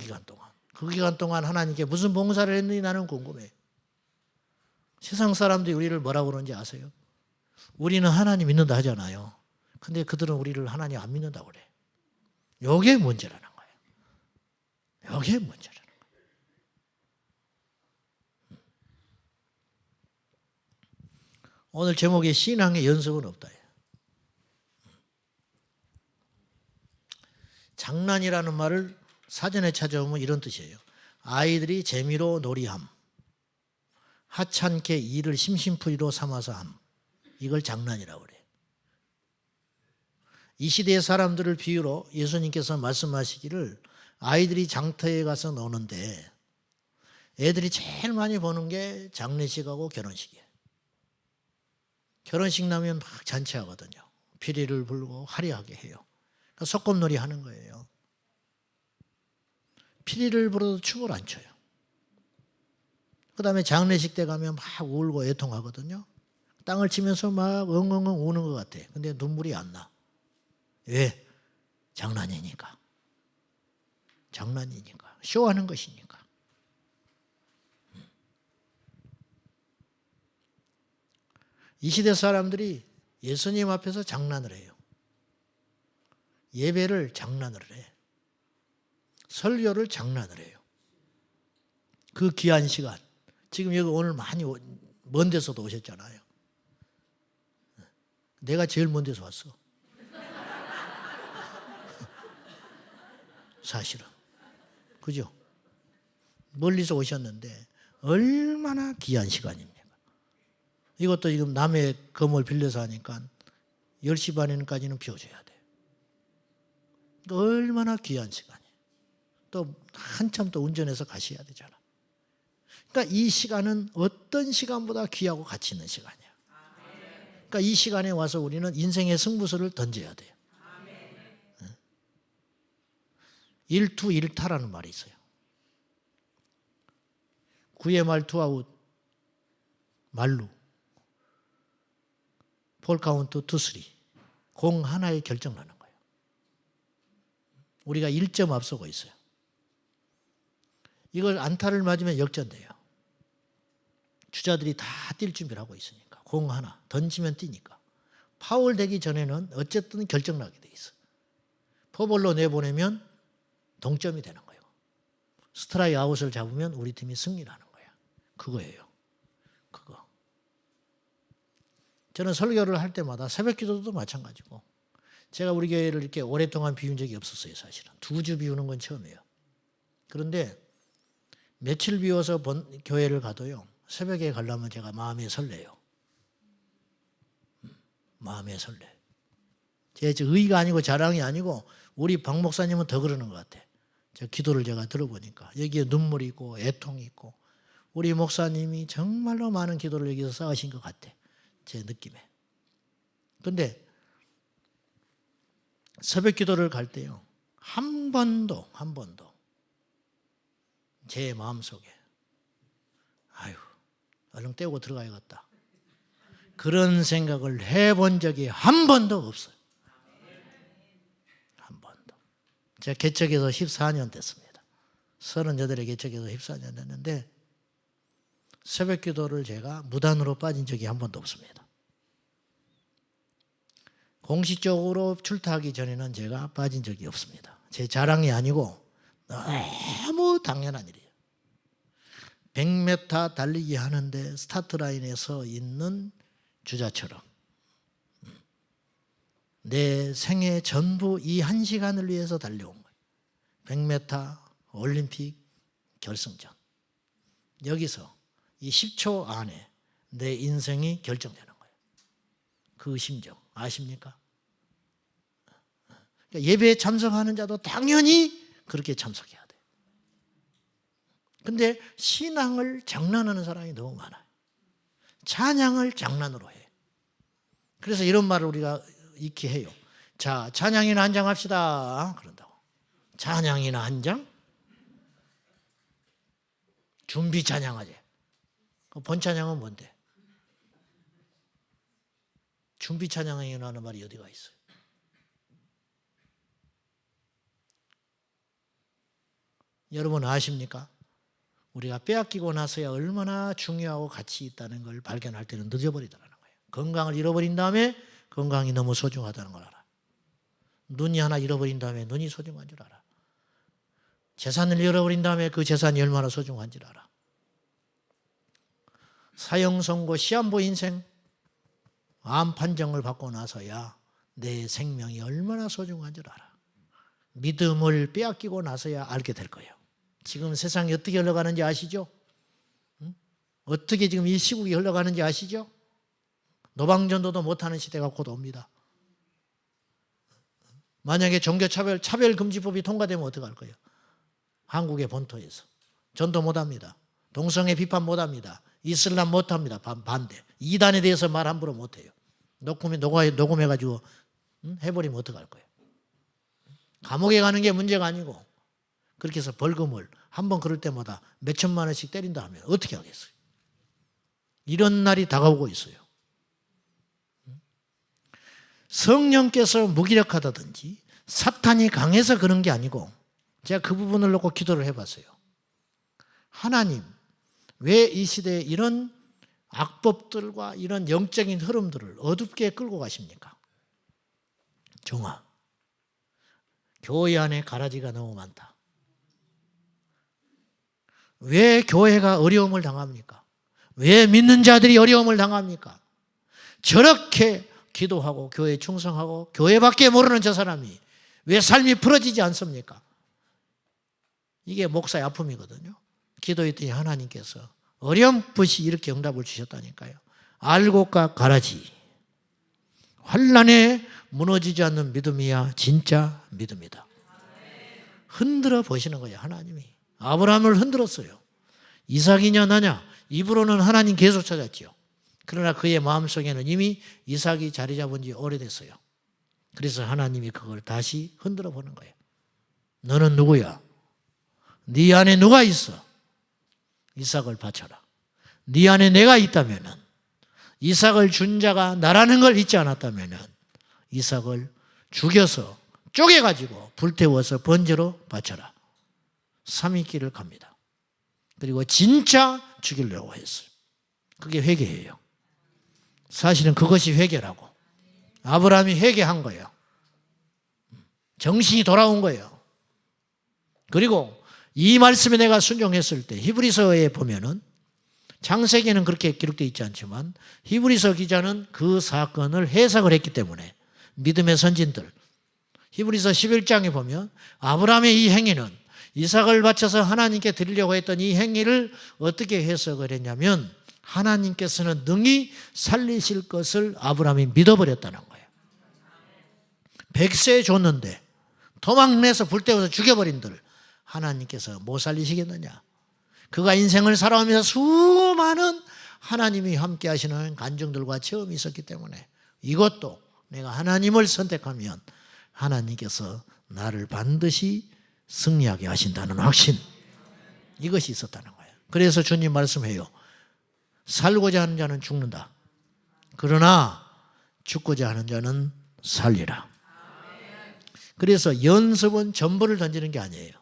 기간 동안 하나님께 무슨 봉사를 했는지 나는 궁금해. 세상 사람들이 우리를 뭐라고 그러는지 아세요? 우리는 하나님 믿는다 하잖아요. 근데 그들은 우리를 하나님 안 믿는다고 그래. 이게 문제라는 거예요. 이게 문제라는 거예요. 오늘 제목이 신앙의 연습은 없다. 장난이라는 말을 사전에 찾아오면 이런 뜻이에요. 아이들이 재미로 놀이함. 하찮게 일을 심심풀이로 삼아서 함. 이걸 장난이라고 그래요. 이 시대의 사람들을 비유로 예수님께서 말씀하시기를 아이들이 장터에 가서 노는데 애들이 제일 많이 보는 게 장례식하고 결혼식이에요. 결혼식 나면 막 잔치하거든요. 피리를 불고 화려하게 해요. 그러니까 소꿉놀이 하는 거예요. 피리를 불어도 춤을 안 춰요. 그 다음에 장례식 때 가면 막 울고 애통하거든요. 땅을 치면서 막 엉엉엉 우는 것 같아. 근데 눈물이 안 나. 왜? 장난이니까. 장난이니까. 쇼하는 것이니까. 이 시대 사람들이 예수님 앞에서 장난을 해요. 예배를 장난을 해. 설교를 장난을 해요. 그 귀한 시간. 지금 여기 오늘 많이 먼 데서도 오셨잖아요. 내가 제일 먼 데서 왔어. 사실은. 그죠? 멀리서 오셨는데 얼마나 귀한 시간입니까? 이것도 지금 남의 건물 빌려서 하니까 10시 반에까지는 비워줘야 돼. 얼마나 귀한 시간이에요. 또 한참 또 운전해서 가셔야 되잖아. 그러니까 이 시간은 어떤 시간보다 귀하고 가치 있는 시간이야. 그러니까 이 시간에 와서 우리는 인생의 승부수를 던져야 돼요. 일투일타라는 말이 있어요. 9의 말 투아웃 말루 볼 카운트 투쓰리 공 하나에 결정나는 거예요. 우리가 1점 앞서고 있어요. 이걸 안타를 맞으면 역전돼요. 주자들이 다 뛸 준비를 하고 있으니까 공 하나 던지면 뛰니까 파울 되기 전에는 어쨌든 결정나게 돼 있어. 포볼로 내보내면 동점이 되는 거예요. 스트라이크 아웃을 잡으면 우리 팀이 승리를 하는 거야. 그거예요. 그거. 저는 설교를 할 때마다 새벽 기도도 마찬가지고 제가 우리 교회를 이렇게 오랫동안 비운 적이 없었어요. 사실은 2주 비우는 건 처음이에요. 그런데 며칠 비워서 교회를 가도요. 새벽에 가려면 제가 마음에 설레요. 마음에 설레. 제 의의가 아니고 자랑이 아니고 우리 박 목사님은 더 그러는 것 같아. 기도를 제가 들어보니까 여기에 눈물이 있고 애통이 있고 우리 목사님이 정말로 많은 기도를 여기서 쌓으신 것 같아. 제 느낌에. 그런데 새벽 기도를 갈 때요. 한 번도 제 마음속에 아유 얼른 떼고 들어가야겠다. 그런 생각을 해본 적이 한 번도 없어요. 한 번도. 제가 개척해서 14년 됐습니다. 38에 개척해서 14년 됐는데 새벽 기도를 제가 무단으로 빠진 적이 한 번도 없습니다. 공식적으로 출타하기 전에는 제가 빠진 적이 없습니다. 제 자랑이 아니고 너무 당연한 일이에요. 100m 달리기 하는데 스타트 라인에 서 있는 주자처럼 내 생애 전부 이 한 시간을 위해서 달려온 거예요. 100m 올림픽 결승전. 여기서 이 10초 안에 내 인생이 결정되는 거예요. 그 심정 아십니까? 그러니까 예배에 참석하는 자도 당연히 그렇게 참석해야 돼요. 근데 신앙을 장난하는 사람이 너무 많아요. 찬양을 장난으로 해. 그래서 이런 말을 우리가 익히 해요. 자, 찬양이나 한 장 합시다. 그런다고. 찬양이나 한 장? 준비 찬양하지. 본 찬양은 뭔데? 준비 찬양이라는 말이 어디가 있어요? 여러분 아십니까? 우리가 빼앗기고 나서야 얼마나 중요하고 가치 있다는 걸 발견할 때는 늦어버리더라는 거예요. 건강을 잃어버린 다음에 건강이 너무 소중하다는 걸 알아. 눈이 하나 잃어버린 다음에 눈이 소중한 줄 알아. 재산을 잃어버린 다음에 그 재산이 얼마나 소중한 줄 알아. 사형 선고 시한부 인생 암 판정을 받고 나서야 내 생명이 얼마나 소중한 줄 알아. 믿음을 빼앗기고 나서야 알게 될 거예요. 지금 세상이 어떻게 흘러가는지 아시죠? 어떻게 지금 이 시국이 흘러가는지 아시죠? 노방전도도 못하는 시대가 곧 옵니다. 만약에 차별금지법이 통과되면 어떡할 거예요? 한국의 본토에서 전도 못합니다. 동성애 비판 못합니다. 이슬람 못합니다. 반대. 이단에 대해서 말 함부로 못해요. 녹음해가지고 해버리면 어떡할 거예요? 감옥에 가는 게 문제가 아니고 그렇게 해서 벌금을 한 번 그럴 때마다 몇 천만 원씩 때린다 하면 어떻게 하겠어요? 이런 날이 다가오고 있어요. 성령께서 무기력하다든지 사탄이 강해서 그런 게 아니고 제가 그 부분을 놓고 기도를 해봤어요. 하나님, 왜 이 시대에 이런 악법들과 이런 영적인 흐름들을 어둡게 끌고 가십니까? 종아, 교회 안에 가라지가 너무 많다. 왜 교회가 어려움을 당합니까? 왜 믿는 자들이 어려움을 당합니까? 저렇게 기도하고 교회에 충성하고 교회밖에 모르는 저 사람이 왜 삶이 풀어지지 않습니까? 이게 목사의 아픔이거든요. 기도했더니 하나님께서 어렴풋이 이렇게 응답을 주셨다니까요. 알곡과 가라지, 환난에 무너지지 않는 믿음이야 진짜 믿음이다. 흔들어 보시는 거예요. 하나님이 아브라함을 흔들었어요. 이삭이냐 나냐 입으로는 하나님 계속 찾았죠. 그러나 그의 마음속에는 이미 이삭이 자리 잡은 지 오래됐어요. 그래서 하나님이 그걸 다시 흔들어 보는 거예요. 너는 누구야? 네 안에 누가 있어? 이삭을 바쳐라. 네 안에 내가 있다면 이삭을 준 자가 나라는 걸 잊지 않았다면 이삭을 죽여서 쪼개가지고 불태워서 번제로 바쳐라. 3일 길을 갑니다. 그리고 진짜 죽이려고 했어요. 그게 회개예요. 사실은 그것이 회개라고. 아브라함이 회개한 거예요. 정신이 돌아온 거예요. 그리고 이 말씀에 내가 순종했을 때 히브리서에 보면은 창세기에는 그렇게 기록되어 있지 않지만 히브리서 기자는 그 사건을 해석을 했기 때문에 믿음의 선진들 히브리서 11장에 보면 아브라함의 이 행위는 이삭을 바쳐서 하나님께 드리려고 했던 이 행위를 어떻게 해석을 했냐면 하나님께서는 능히 살리실 것을 아브라함이 믿어버렸다는 거예요. 100세 줬는데 도망내서 불 태워서 죽여버린들 하나님께서 못 살리시겠느냐. 그가 인생을 살아가면서 수많은 하나님이 함께 하시는 간증들과 체험이 있었기 때문에 이것도 내가 하나님을 선택하면 하나님께서 나를 반드시 승리하게 하신다는 확신, 이것이 있었다는 거예요. 그래서 주님 말씀해요. 살고자 하는 자는 죽는다. 그러나 죽고자 하는 자는 살리라. 그래서 연습은 전부를 던지는 게 아니에요.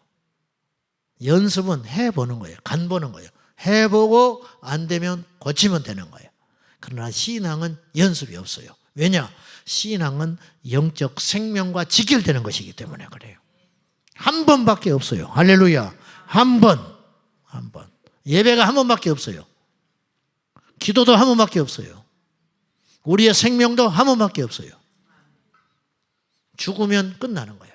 연습은 해보는 거예요. 간보는 거예요. 해보고 안 되면 고치면 되는 거예요. 그러나 신앙은 연습이 없어요. 왜냐? 신앙은 영적 생명과 직결되는 것이기 때문에 그래요. 한 번밖에 없어요. 할렐루야. 한 번. 예배가 한 번밖에 없어요. 기도도 한 번밖에 없어요. 우리의 생명도 한 번밖에 없어요. 죽으면 끝나는 거예요.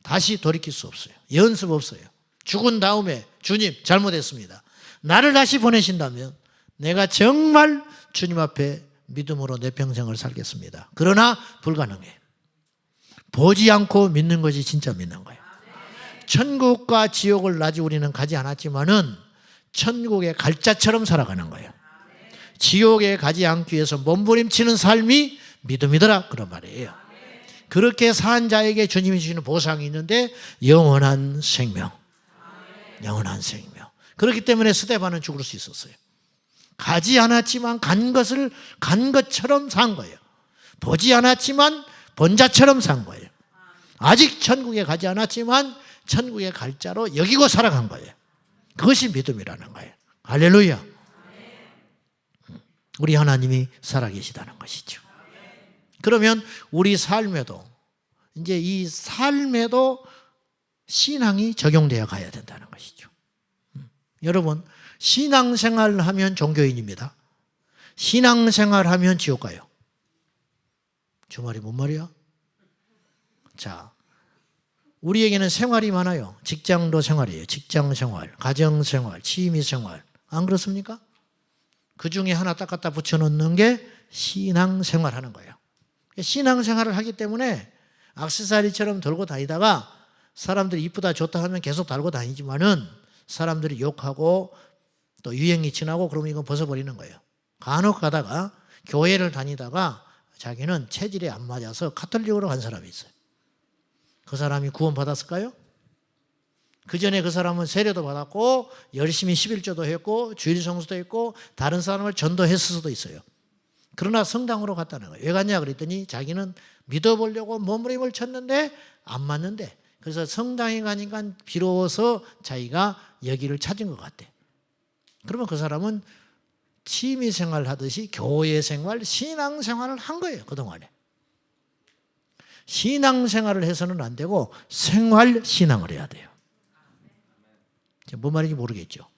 다시 돌이킬 수 없어요. 연습 없어요. 죽은 다음에 주님 잘못했습니다. 나를 다시 보내신다면 내가 정말 주님 앞에 믿음으로 내 평생을 살겠습니다. 그러나 불가능해. 보지 않고 믿는 것이 진짜 믿는 거예요. 천국과 지옥을 아직 우리는 가지 않았지만은 천국에 갈 자처럼 살아가는 거예요. 지옥에 가지 않기 위해서 몸부림치는 삶이 믿음이더라 그런 말이에요. 그렇게 산 자에게 주님이 주시는 보상이 있는데 영원한 생명. 영원한 생명. 그렇기 때문에 스데반은 죽을 수 있었어요. 가지 않았지만 간 것처럼 산 거예요. 보지 않았지만 본 자처럼 산 거예요. 아직 천국에 가지 않았지만 천국에 갈 자로 여기고 살아간 거예요. 그것이 믿음이라는 거예요. 할렐루야. 우리 하나님이 살아계시다는 것이죠. 그러면 우리 삶에도 이제 이 삶에도 신앙이 적용되어 가야 된다는 것이죠. 여러분, 신앙생활 하면 종교인입니다. 신앙생활 하면 지옥 가요. 저 말이 뭔 말이야? 자, 우리에게는 생활이 많아요. 직장도 생활이에요. 직장생활, 가정생활, 취미생활. 안 그렇습니까? 그 중에 하나 딱 갖다 붙여놓는 게 신앙생활 하는 거예요. 신앙생활을 하기 때문에 액세서리처럼 들고 다니다가 사람들이 이쁘다 좋다 하면 계속 달고 다니지만은 사람들이 욕하고 또 유행이 지나고 그러면 이거 벗어버리는 거예요. 간혹 가다가 교회를 다니다가 자기는 체질에 안 맞아서 카톨릭으로 간 사람이 있어요. 그 사람이 구원 받았을까요? 그 전에 그 사람은 세례도 받았고 열심히 11조도 했고 주일 성수도 했고 다른 사람을 전도했을 수도 있어요. 그러나 성당으로 갔다는 거예요. 왜 갔냐 그랬더니 자기는 믿어보려고 몸부림을 쳤는데 안 맞는데 그래서 성당에 가니까 비로소 자기가 여기를 찾은 것 같대. 그러면 그 사람은 취미생활 하듯이 교회생활, 신앙생활을 한 거예요. 그동안에. 신앙생활을 해서는 안 되고 생활신앙을 해야 돼요. 뭔 말인지 모르겠죠.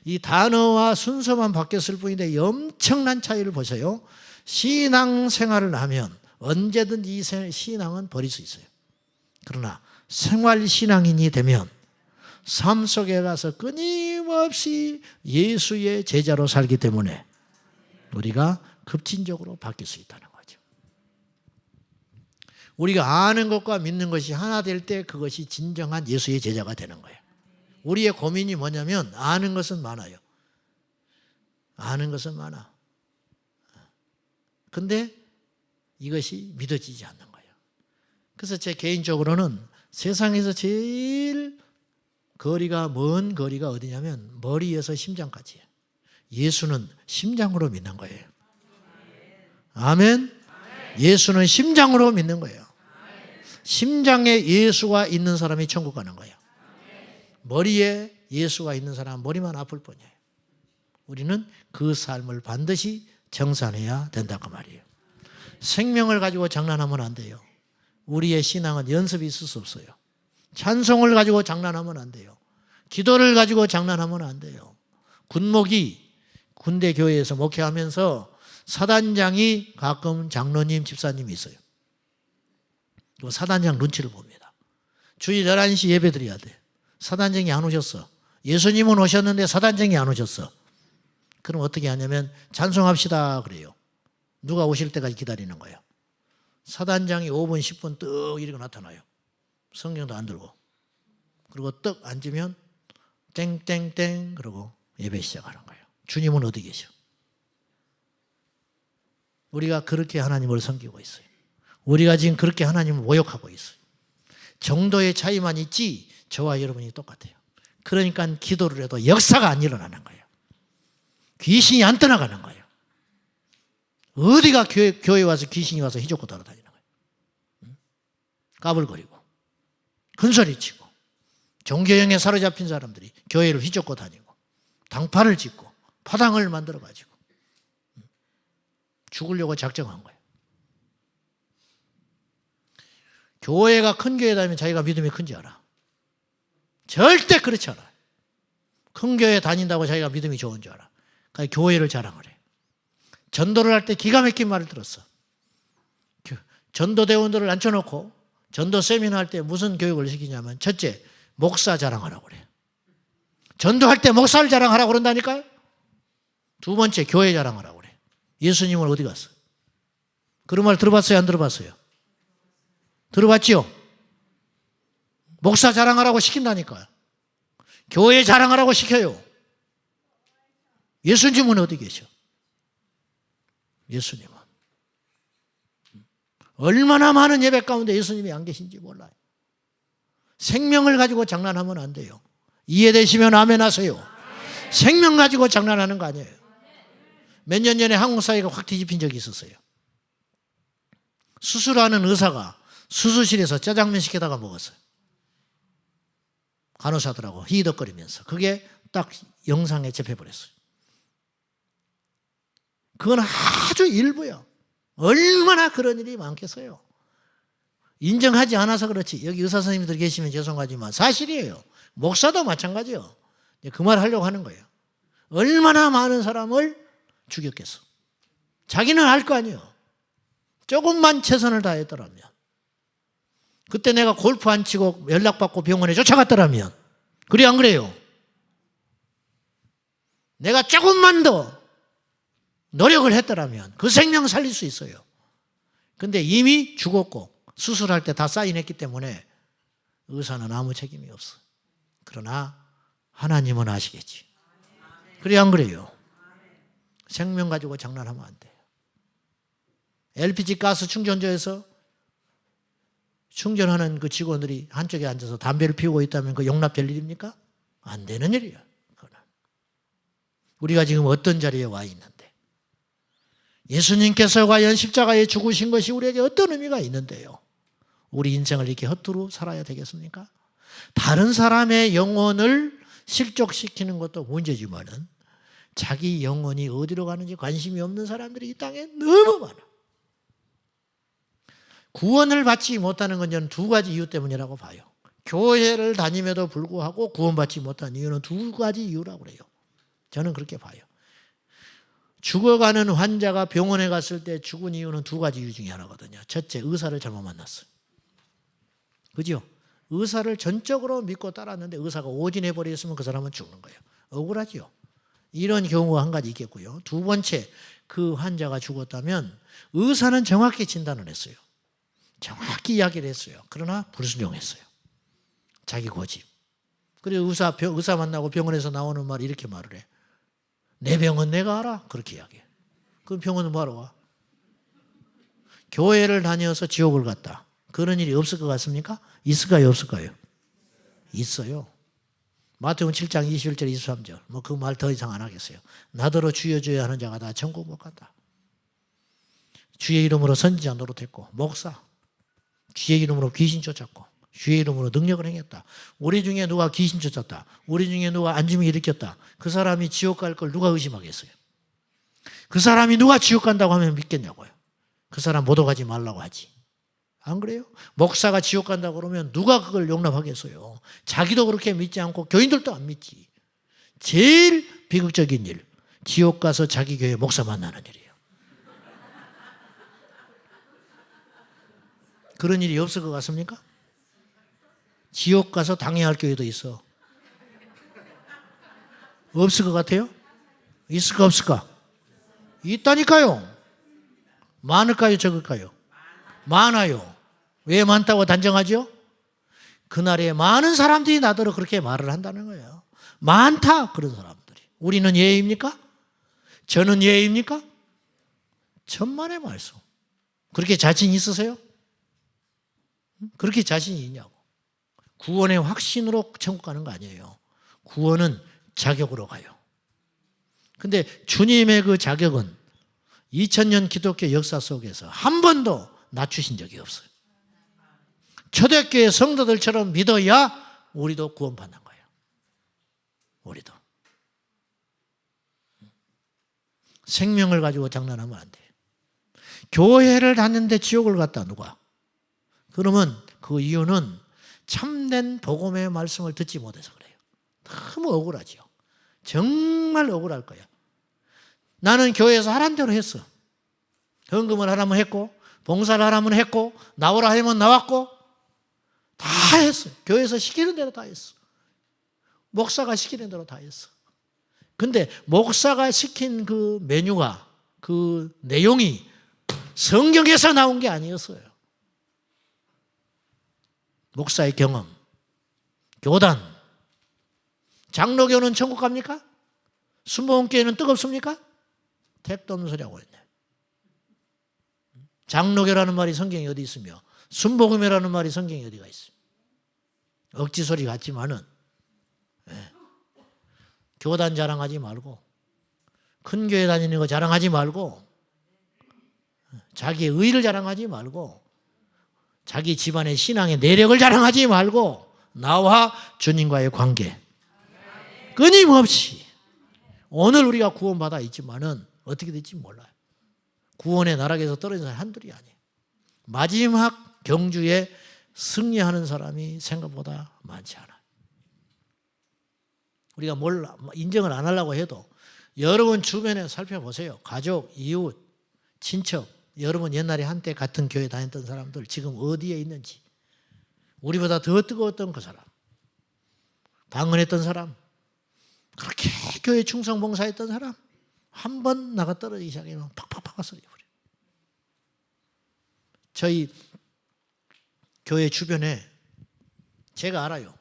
이 단어와 순서만 바뀌었을 뿐인데 엄청난 차이를 보세요. 신앙생활을 하면 언제든지 이 신앙은 버릴 수 있어요. 그러나 생활신앙인이 되면 삶 속에 가서 끊임없이 예수의 제자로 살기 때문에 우리가 급진적으로 바뀔 수 있다는 거죠. 우리가 아는 것과 믿는 것이 하나 될 때 그것이 진정한 예수의 제자가 되는 거예요. 우리의 고민이 뭐냐면 아는 것은 많아요. 아는 것은 많아. 근데 이것이 믿어지지 않는 거예요. 그래서 제 개인적으로는 세상에서 제일 거리가 먼 거리가 어디냐면 머리에서 심장까지예요. 예수는 심장으로 믿는 거예요. 아멘. 예수는 심장으로 믿는 거예요. 심장에 예수가 있는 사람이 천국 가는 거예요. 머리에 예수가 있는 사람은 머리만 아플 뿐이에요. 우리는 그 삶을 반드시 정산해야 된다고 말이에요. 생명을 가지고 장난하면 안 돼요. 우리의 신앙은 연습이 있을 수 없어요. 찬송을 가지고 장난하면 안 돼요. 기도를 가지고 장난하면 안 돼요. 군목이 군대 교회에서 목회하면서 사단장이 가끔 장로님, 집사님이 있어요. 사단장 눈치를 봅니다. 주일 11시 예배 드려야 돼. 사단장이 안 오셨어. 예수님은 오셨는데 사단장이 안 오셨어. 그럼 어떻게 하냐면 찬송합시다 그래요. 누가 오실 때까지 기다리는 거예요. 사단장이 5분, 10분 떡 이렇게 나타나요. 성경도 안 들고. 그리고 떡 앉으면 땡땡땡 그러고 예배 시작하는 거예요. 주님은 어디 계셔? 우리가 그렇게 하나님을 섬기고 있어요. 우리가 지금 그렇게 하나님을 모욕하고 있어요. 정도의 차이만 있지 저와 여러분이 똑같아요. 그러니까 기도를 해도 역사가 안 일어나는 거예요. 귀신이 안 떠나가는 거예요. 어디가 교회 와서 귀신이 와서 휘젓고 돌아다니는 거예요. 까불거리고 큰소리치고 종교형에 사로잡힌 사람들이 교회를 휘젓고 다니고 당파를 짓고 파당을 만들어가지고 죽으려고 작정한 거예요. 교회가 큰 교회 다니면 자기가 믿음이 큰지 알아. 절대 그렇지 않아요. 큰 교회 다닌다고 자기가 믿음이 좋은 줄 알아. 그러니까 교회를 자랑을 해. 전도를 할 때 기가 막힌 말을 들었어. 전도대원들을 앉혀놓고 전도 세미나 할 때 무슨 교육을 시키냐면 첫째, 목사 자랑하라고 그래. 전도할 때 목사를 자랑하라고 그런다니까요. 두 번째, 교회 자랑하라고 그래. 예수님은 어디 갔어? 그런 말 들어봤어요? 안 들어봤어요? 들어봤지요? 목사 자랑하라고 시킨다니까요. 교회 자랑하라고 시켜요. 예수님은 어디 계셔? 예수님은 얼마나 많은 예배 가운데 예수님이 안 계신지 몰라요. 생명을 가지고 장난하면 안 돼요. 이해되시면 아멘 하세요. 생명 가지고 장난하는 거 아니에요. 몇 년 전에 한국 사회가 확 뒤집힌 적이 있었어요. 수술하는 의사가 수술실에서 짜장면 시켜다가 먹었어요. 간호사들하고 히덕거리면서. 그게 딱 영상에 접해버렸어요. 그건 아주 일부요. 얼마나 그런 일이 많겠어요. 인정하지 않아서 그렇지. 여기 의사 선생님들 계시면 죄송하지만 사실이에요. 목사도 마찬가지요. 그 말 하려고 하는 거예요. 얼마나 많은 사람을 죽였겠어. 자기는 알 거 아니에요. 조금만 최선을 다했더라면. 그때 내가 골프 안 치고 연락받고 병원에 쫓아갔더라면. 그래 안 그래요? 내가 조금만 더 노력을 했더라면 그 생명 살릴 수 있어요. 근데 이미 죽었고 수술할 때 다 사인했기 때문에 의사는 아무 책임이 없어. 그러나 하나님은 아시겠지. 그래 안 그래요? 생명 가지고 장난하면 안 돼요. LPG 가스 충전소에서 충전하는 그 직원들이 한쪽에 앉아서 담배를 피우고 있다면 그 용납될 일입니까? 안 되는 일이야. 그거는. 우리가 지금 어떤 자리에 와 있는데 예수님께서 과연 십자가에 죽으신 것이 우리에게 어떤 의미가 있는데요. 우리 인생을 이렇게 허투루 살아야 되겠습니까? 다른 사람의 영혼을 실족시키는 것도 문제지만은 자기 영혼이 어디로 가는지 관심이 없는 사람들이 이 땅에 너무 많아. 구원을 받지 못하는 건 저는 두 가지 이유 때문이라고 봐요. 교회를 다님에도 불구하고 구원받지 못한 이유는 두 가지 이유라고 그래요. 저는 그렇게 봐요. 죽어가는 환자가 병원에 갔을 때 죽은 이유는 두 가지 이유 중에 하나거든요. 첫째, 의사를 잘못 만났어요. 그죠? 의사를 전적으로 믿고 따랐는데 의사가 오진해버렸으면 그 사람은 죽는 거예요. 억울하죠? 이런 경우가 한 가지 있겠고요. 두 번째, 그 환자가 죽었다면 의사는 정확히 진단을 했어요. 정확히 이야기를 했어요. 그러나 불순종했어요. 자기 고집. 그리고 의사 만나고 병원에서 나오는 말 이렇게 말을 해. 내 병은 내가 알아. 그렇게 이야기해. 그럼 병원은 뭐하러 와? 교회를 다녀서 지옥을 갔다. 그런 일이 없을 것 같습니까? 있을까요? 없을까요? 있어요. 마태복음 7장 21절 23절. 뭐 그 말 더 이상 안 하겠어요. 나더러 주여 주여 하는 자가 다 천국 못 간다. 주의 이름으로 선지자 노릇했고 목사 주의 이름으로 귀신 쫓았고 주의 이름으로 능력을 행했다. 우리 중에 누가 귀신 쫓았다. 우리 중에 누가 안짐을 일으켰다. 그 사람이 지옥 갈 걸 누가 의심하겠어요? 그 사람이 누가 지옥 간다고 하면 믿겠냐고요. 그 사람 모독하지 말라고 하지. 안 그래요? 목사가 지옥 간다고 그러면 누가 그걸 용납하겠어요? 자기도 그렇게 믿지 않고 교인들도 안 믿지. 제일 비극적인 일, 지옥 가서 자기 교회 목사 만나는 일이에요. 그런 일이 없을 것 같습니까? 지옥 가서 당해야 할 교회도 있어. 없을 것 같아요? 있을까 없을까? 있다니까요. 많을까요 적을까요? 많아요. 왜 많다고 단정하죠? 그날에 많은 사람들이 나더러 그렇게 말을 한다는 거예요. 많다 그런 사람들이. 우리는 예입니까? 저는 예입니까? 천만의 말씀. 그렇게 자신 있으세요? 그렇게 자신이 있냐고. 구원의 확신으로 천국 가는 거 아니에요. 구원은 자격으로 가요. 근데 주님의 그 자격은 2000년 기독교 역사 속에서 한 번도 낮추신 적이 없어요. 초대교회 성도들처럼 믿어야 우리도 구원받는 거예요. 우리도. 생명을 가지고 장난하면 안 돼요. 교회를 다녔는데 지옥을 갔다 누가? 그러면 그 이유는 참된 복음의 말씀을 듣지 못해서 그래요. 너무 억울하죠. 정말 억울할 거야. 나는 교회에서 하란 대로 했어. 헌금을 하라면 했고, 봉사를 하라면 했고, 나오라 하면 나왔고, 다 했어. 교회에서 시키는 대로 다 했어. 목사가 시키는 대로 다 했어. 근데 목사가 시킨 그 메뉴가, 그 내용이 성경에서 나온 게 아니었어요. 목사의 경험, 교단, 장로교는 천국 갑니까? 순복음교회는 뜨겁습니까? 택도 없는 소리 하고 있네. 장로교라는 말이 성경에 어디 있으며 순복음이라는 말이 성경에 어디가 있어요? 억지 소리 같지만은 교단 자랑하지 말고 큰 교회 다니는 거 자랑하지 말고 자기의 의를 자랑하지 말고 자기 집안의 신앙의 내력을 자랑하지 말고 나와 주님과의 관계 끊임없이 오늘 우리가 구원받아 있지만은 어떻게 될지 몰라요. 구원의 나락에서 떨어진 사람이 한둘이 아니에요. 마지막 경주에 승리하는 사람이 생각보다 많지 않아요. 우리가 인정을 안 하려고 해도 여러분 주변에 살펴보세요. 가족, 이웃, 친척, 여러분 옛날에 한때 같은 교회 다녔던 사람들 지금 어디에 있는지, 우리보다 더 뜨거웠던 그 사람, 방언했던 사람, 그렇게 교회 충성 봉사했던 사람 한 번 나가 떨어지기 시작하면 팍팍팍 쓰러져 버려요. 저희 교회 주변에 제가 알아요.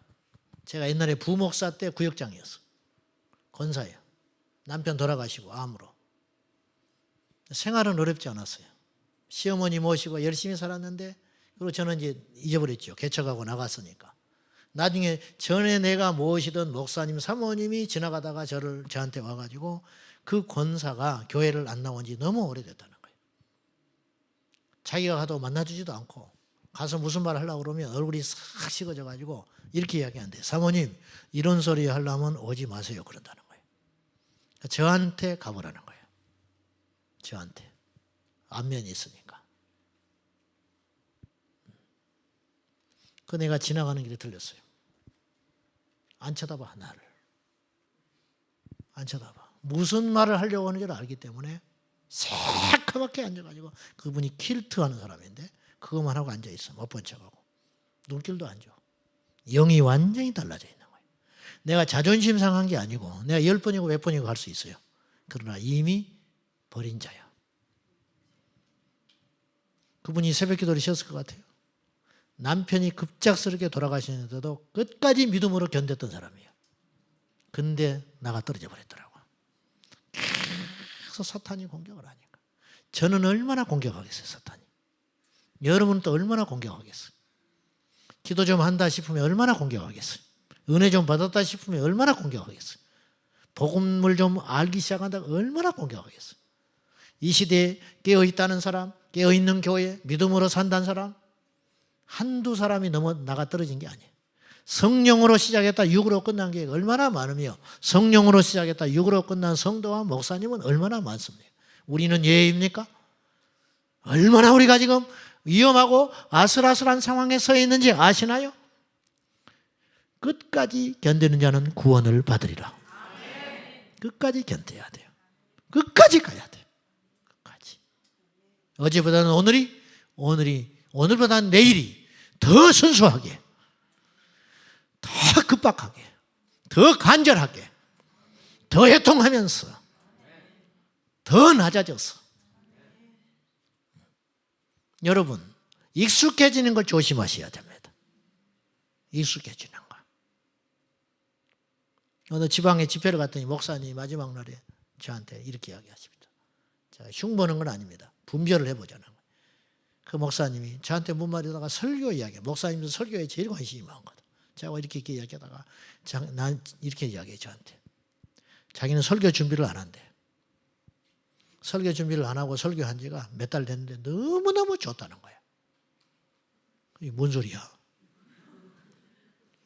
제가 옛날에 부목사 때 구역장이었어. 권사예요. 남편 돌아가시고 암으로. 생활은 어렵지 않았어요. 시어머니 모시고 열심히 살았는데, 그리고 저는 이제 잊어버렸죠. 개척하고 나갔으니까. 나중에 전에 내가 모시던 목사님, 사모님이 지나가다가 저한테 와가지고 그 권사가 교회를 안 나온 지 너무 오래됐다는 거예요. 자기가 가도 만나주지도 않고 가서 무슨 말 하려고 그러면 얼굴이 싹 식어져가지고 이렇게 이야기한대. 사모님, 이런 소리 하려면 오지 마세요. 그런다는 거예요. 저한테 가보라는 거예요. 저한테. 안면이 있으니까. 그 내가 지나가는 길에 들렸어요. 안 쳐다봐, 나를. 안 쳐다봐. 무슨 말을 하려고 하는지를 알기 때문에 새카맣게 앉아가지고, 그분이 킬트 하는 사람인데 그것만 하고 앉아있어. 못 본 척하고. 눈길도 안 줘. 영이 완전히 달라져 있는 거예요. 내가 자존심 상한 게 아니고 내가 10번이고 100번이고 갈 수 있어요. 그러나 이미 버린 자야. 그분이 새벽 기도를 쉬었을 것 같아요. 남편이 급작스럽게 돌아가시는데도 끝까지 믿음으로 견뎠던 사람이에요. 근데 나가 떨어져 버렸더라고요. 계속 사탄이 공격을 하니까. 저는 얼마나 공격하겠어요, 사탄이. 여러분은 또 얼마나 공격하겠어요. 기도 좀 한다 싶으면 얼마나 공격하겠어요. 은혜 좀 받았다 싶으면 얼마나 공격하겠어요. 복음을 좀 알기 시작한다 얼마나 공격하겠어요. 이 시대에 깨어있다는 사람, 깨어있는 교회, 믿음으로 산다는 사람, 한두 사람이 넘어 나가 떨어진 게 아니에요. 성령으로 시작했다 육으로 끝난 게 얼마나 많으며 성령으로 시작했다 육으로 끝난 성도와 목사님은 얼마나 많습니까? 우리는 예입니까? 얼마나 우리가 지금 위험하고 아슬아슬한 상황에 서 있는지 아시나요? 끝까지 견디는 자는 구원을 받으리라. 끝까지 견뎌야 돼요. 끝까지 가야 돼요. 끝까지. 어제보다는 오늘보다는 내일이 더 순수하게, 더 급박하게, 더 간절하게, 더 애통하면서, 더 낮아져서. 여러분, 익숙해지는 걸 조심하셔야 됩니다. 익숙해지는 거. 어느 지방에 집회를 갔더니 목사님이 마지막 날에 저한테 이렇게 이야기하십니다. 자, 흉보는 건 아닙니다. 분별을 해보자는 거예요. 그 목사님이 저한테 문말에다가 설교 이야기, 목사님도 설교에 제일 관심이 많거든. 제가 이렇게 이야기하다가 난 이렇게 이야기해 저한테. 자기는 설교 준비를 안 한대. 설교 준비를 안 하고 설교한 지가 몇 달 됐는데 너무너무 좋다는 거야. 이게 뭔 소리야?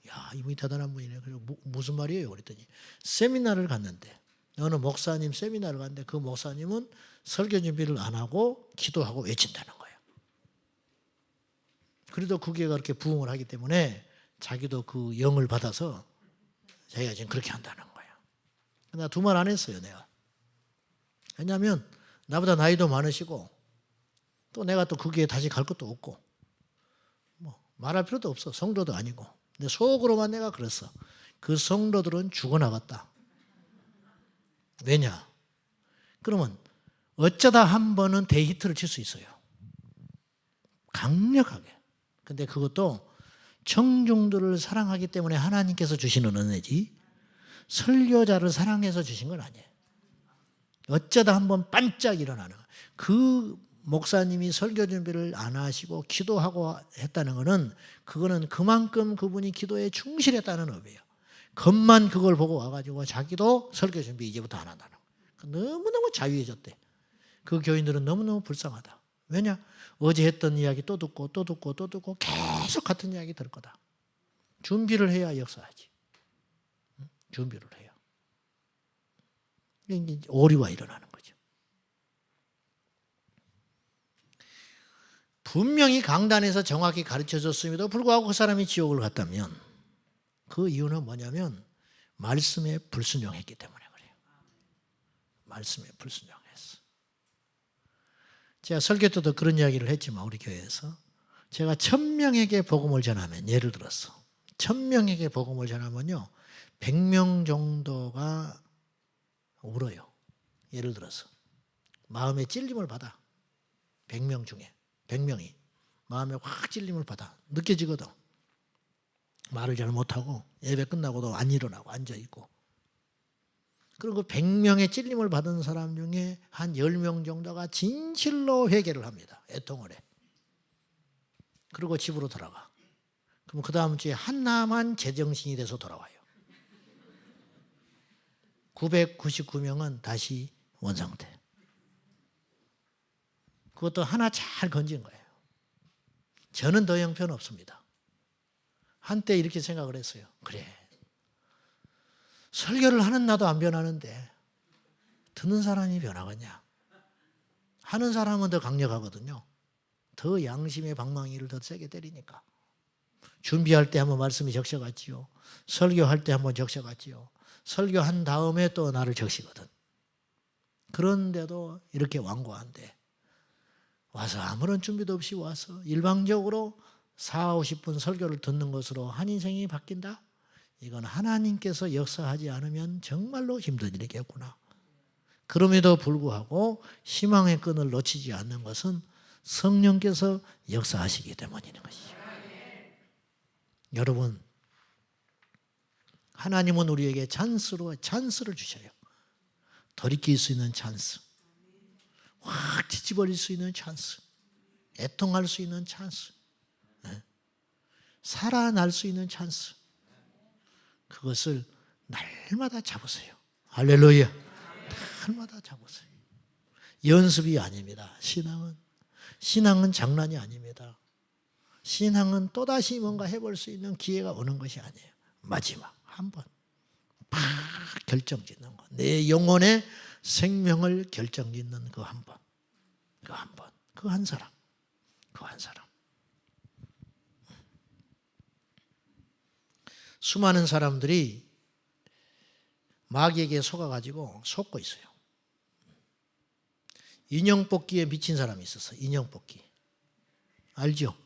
야, 이분이 대단한 분이네. 그리고 무슨 말이에요? 그랬더니 세미나를 갔는데 어느 목사님 세미나를 갔는데 그 목사님은 설교 준비를 안 하고 기도하고 외친다는 거예요. 그래도 그게 그렇게 부흥을 하기 때문에 자기도 그 영을 받아서 자기가 지금 그렇게 한다는 거예요. 나 두 말 안 했어요, 내가. 왜냐하면 나보다 나이도 많으시고 또 내가 또 거기에 다시 갈 것도 없고 뭐 말할 필요도 없어. 성도도 아니고. 근데 속으로만 내가 그랬어. 그 성도들은 죽어나갔다. 왜냐? 그러면 어쩌다 한 번은 데이히트를 칠 수 있어요. 강력하게. 근데 그것도 청중들을 사랑하기 때문에 하나님께서 주시는 은혜지 설교자를 사랑해서 주신 건 아니에요. 어쩌다 한번 반짝 일어나는 거예요. 그 목사님이 설교 준비를 안 하시고 기도하고 했다는 것은 그거는 그만큼 그분이 기도에 충실했다는 의미예요. 겉만 그걸 보고 와가지고 자기도 설교 준비 이제부터 안 한다는 거예요. 너무너무 자유해졌대. 그 교인들은 너무너무 불쌍하다. 왜냐? 어제 했던 이야기 또 듣고 또 듣고 또 듣고 계속 같은 이야기 들을 거다. 준비를 해야 역사하지. 준비를 해요. 이제 오류가 일어나는 거죠. 분명히 강단에서 정확히 가르쳐줬음에도 불구하고 그 사람이 지옥을 갔다면 그 이유는 뭐냐면 말씀에 불순종했기 때문에 그래요. 말씀에 불순종했어. 제가 설교 때도 그런 이야기를 했지만 우리 교회에서 제가 1000명에게 복음을 전하면 예를 들어서 1000명에게 복음을 전하면요 100명 정도가 울어요. 예를 들어서 마음에 찔림을 받아. 100명 중에 100명이 마음에 확 찔림을 받아. 느껴지거든. 말을 잘 못하고 예배 끝나고도 안 일어나고 앉아있고. 그리고 100명의 찔림을 받은 사람 중에 한 10명 정도가 진실로 회개를 합니다. 애통을 해. 그리고 집으로 돌아가. 그럼 그 다음 주에 하나만 제정신이 돼서 돌아와요. 999명은 다시 원상태. 그것도 하나 잘 건진 거예요. 저는 더 형편 없습니다. 한때 이렇게 생각을 했어요. 그래. 설교를 하는 나도 안 변하는데 듣는 사람이 변하겠냐. 하는 사람은 더 강력하거든요. 더 양심의 방망이를 더 세게 때리니까. 준비할 때 한번 말씀이 적셔갔지요. 설교할 때 한번 적셔갔지요. 설교한 다음에 또 나를 적시거든. 그런데도 이렇게 완고한데 와서 아무런 준비도 없이 와서 일방적으로 40, 50분 설교를 듣는 것으로 한 인생이 바뀐다? 이건 하나님께서 역사하지 않으면 정말로 힘든 일이겠구나. 그럼에도 불구하고 희망의 끈을 놓치지 않는 것은 성령께서 역사하시기 때문인 것이죠. 여러분, 하나님은 우리에게 찬스를 주셔요. 돌이킬 수 있는 찬스. 확 뒤집어질 수 있는 찬스. 애통할 수 있는 찬스. 살아날 수 있는 찬스. 그것을 날마다 잡으세요. 할렐루야. 날마다 잡으세요. 연습이 아닙니다. 신앙은 장난이 아닙니다. 신앙은 또다시 뭔가 해볼 수 있는 기회가 오는 것이 아니에요. 마지막 한 번 팍 결정짓는 거. 내 영혼의 생명을 결정짓는 그 한 번. 그 한 번. 그 한 사람. 그 한 사람. 수많은 사람들이 마귀에게 속아가지고 속고 있어요. 인형 뽑기에 미친 사람이 있었어. 인형 뽑기. 알죠?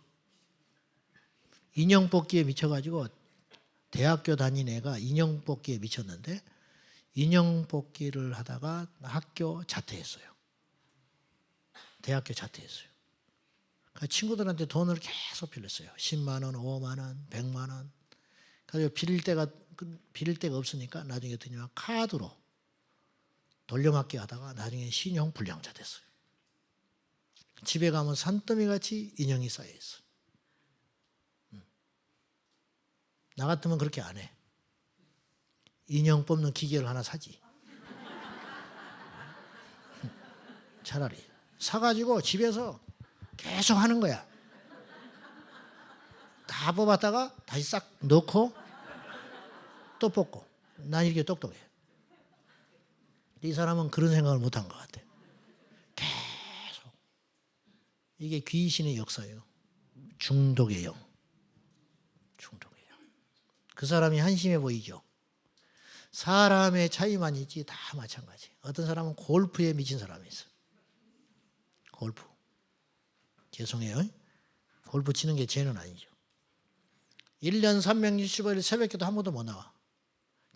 인형 뽑기에 미쳐가지고 대학교 다닌 애가 인형 뽑기에 미쳤는데 인형 뽑기를 하다가 학교 자퇴했어요. 대학교 자퇴했어요. 그러니까 친구들한테 돈을 계속 빌렸어요. 10만 원, 5만 원, 100만 원. 그래서 빌릴 데가 없으니까 나중에 어떻게 하냐면 카드로 돌려막기 하다가 나중에 신용 불량자 됐어요. 집에 가면 산더미같이 인형이 쌓여있어. 나 같으면 그렇게 안 해. 인형 뽑는 기계를 하나 사지. 차라리 사가지고 집에서 계속 하는 거야. 다 뽑았다가 다시 싹 넣고 또 뽑고. 난 이렇게 똑똑해. 이 사람은 그런 생각을 못한 것 같아. 계속. 이게 귀신의 역사예요. 중독의 영. 중독의 영. 그 사람이 한심해 보이죠. 사람의 차이만 있지 다 마찬가지. 어떤 사람은 골프에 미친 사람이 있어. 골프. 죄송해요. 골프 치는 게 죄는 아니죠. 1년 365일 새벽에도 한 번도 못 나와.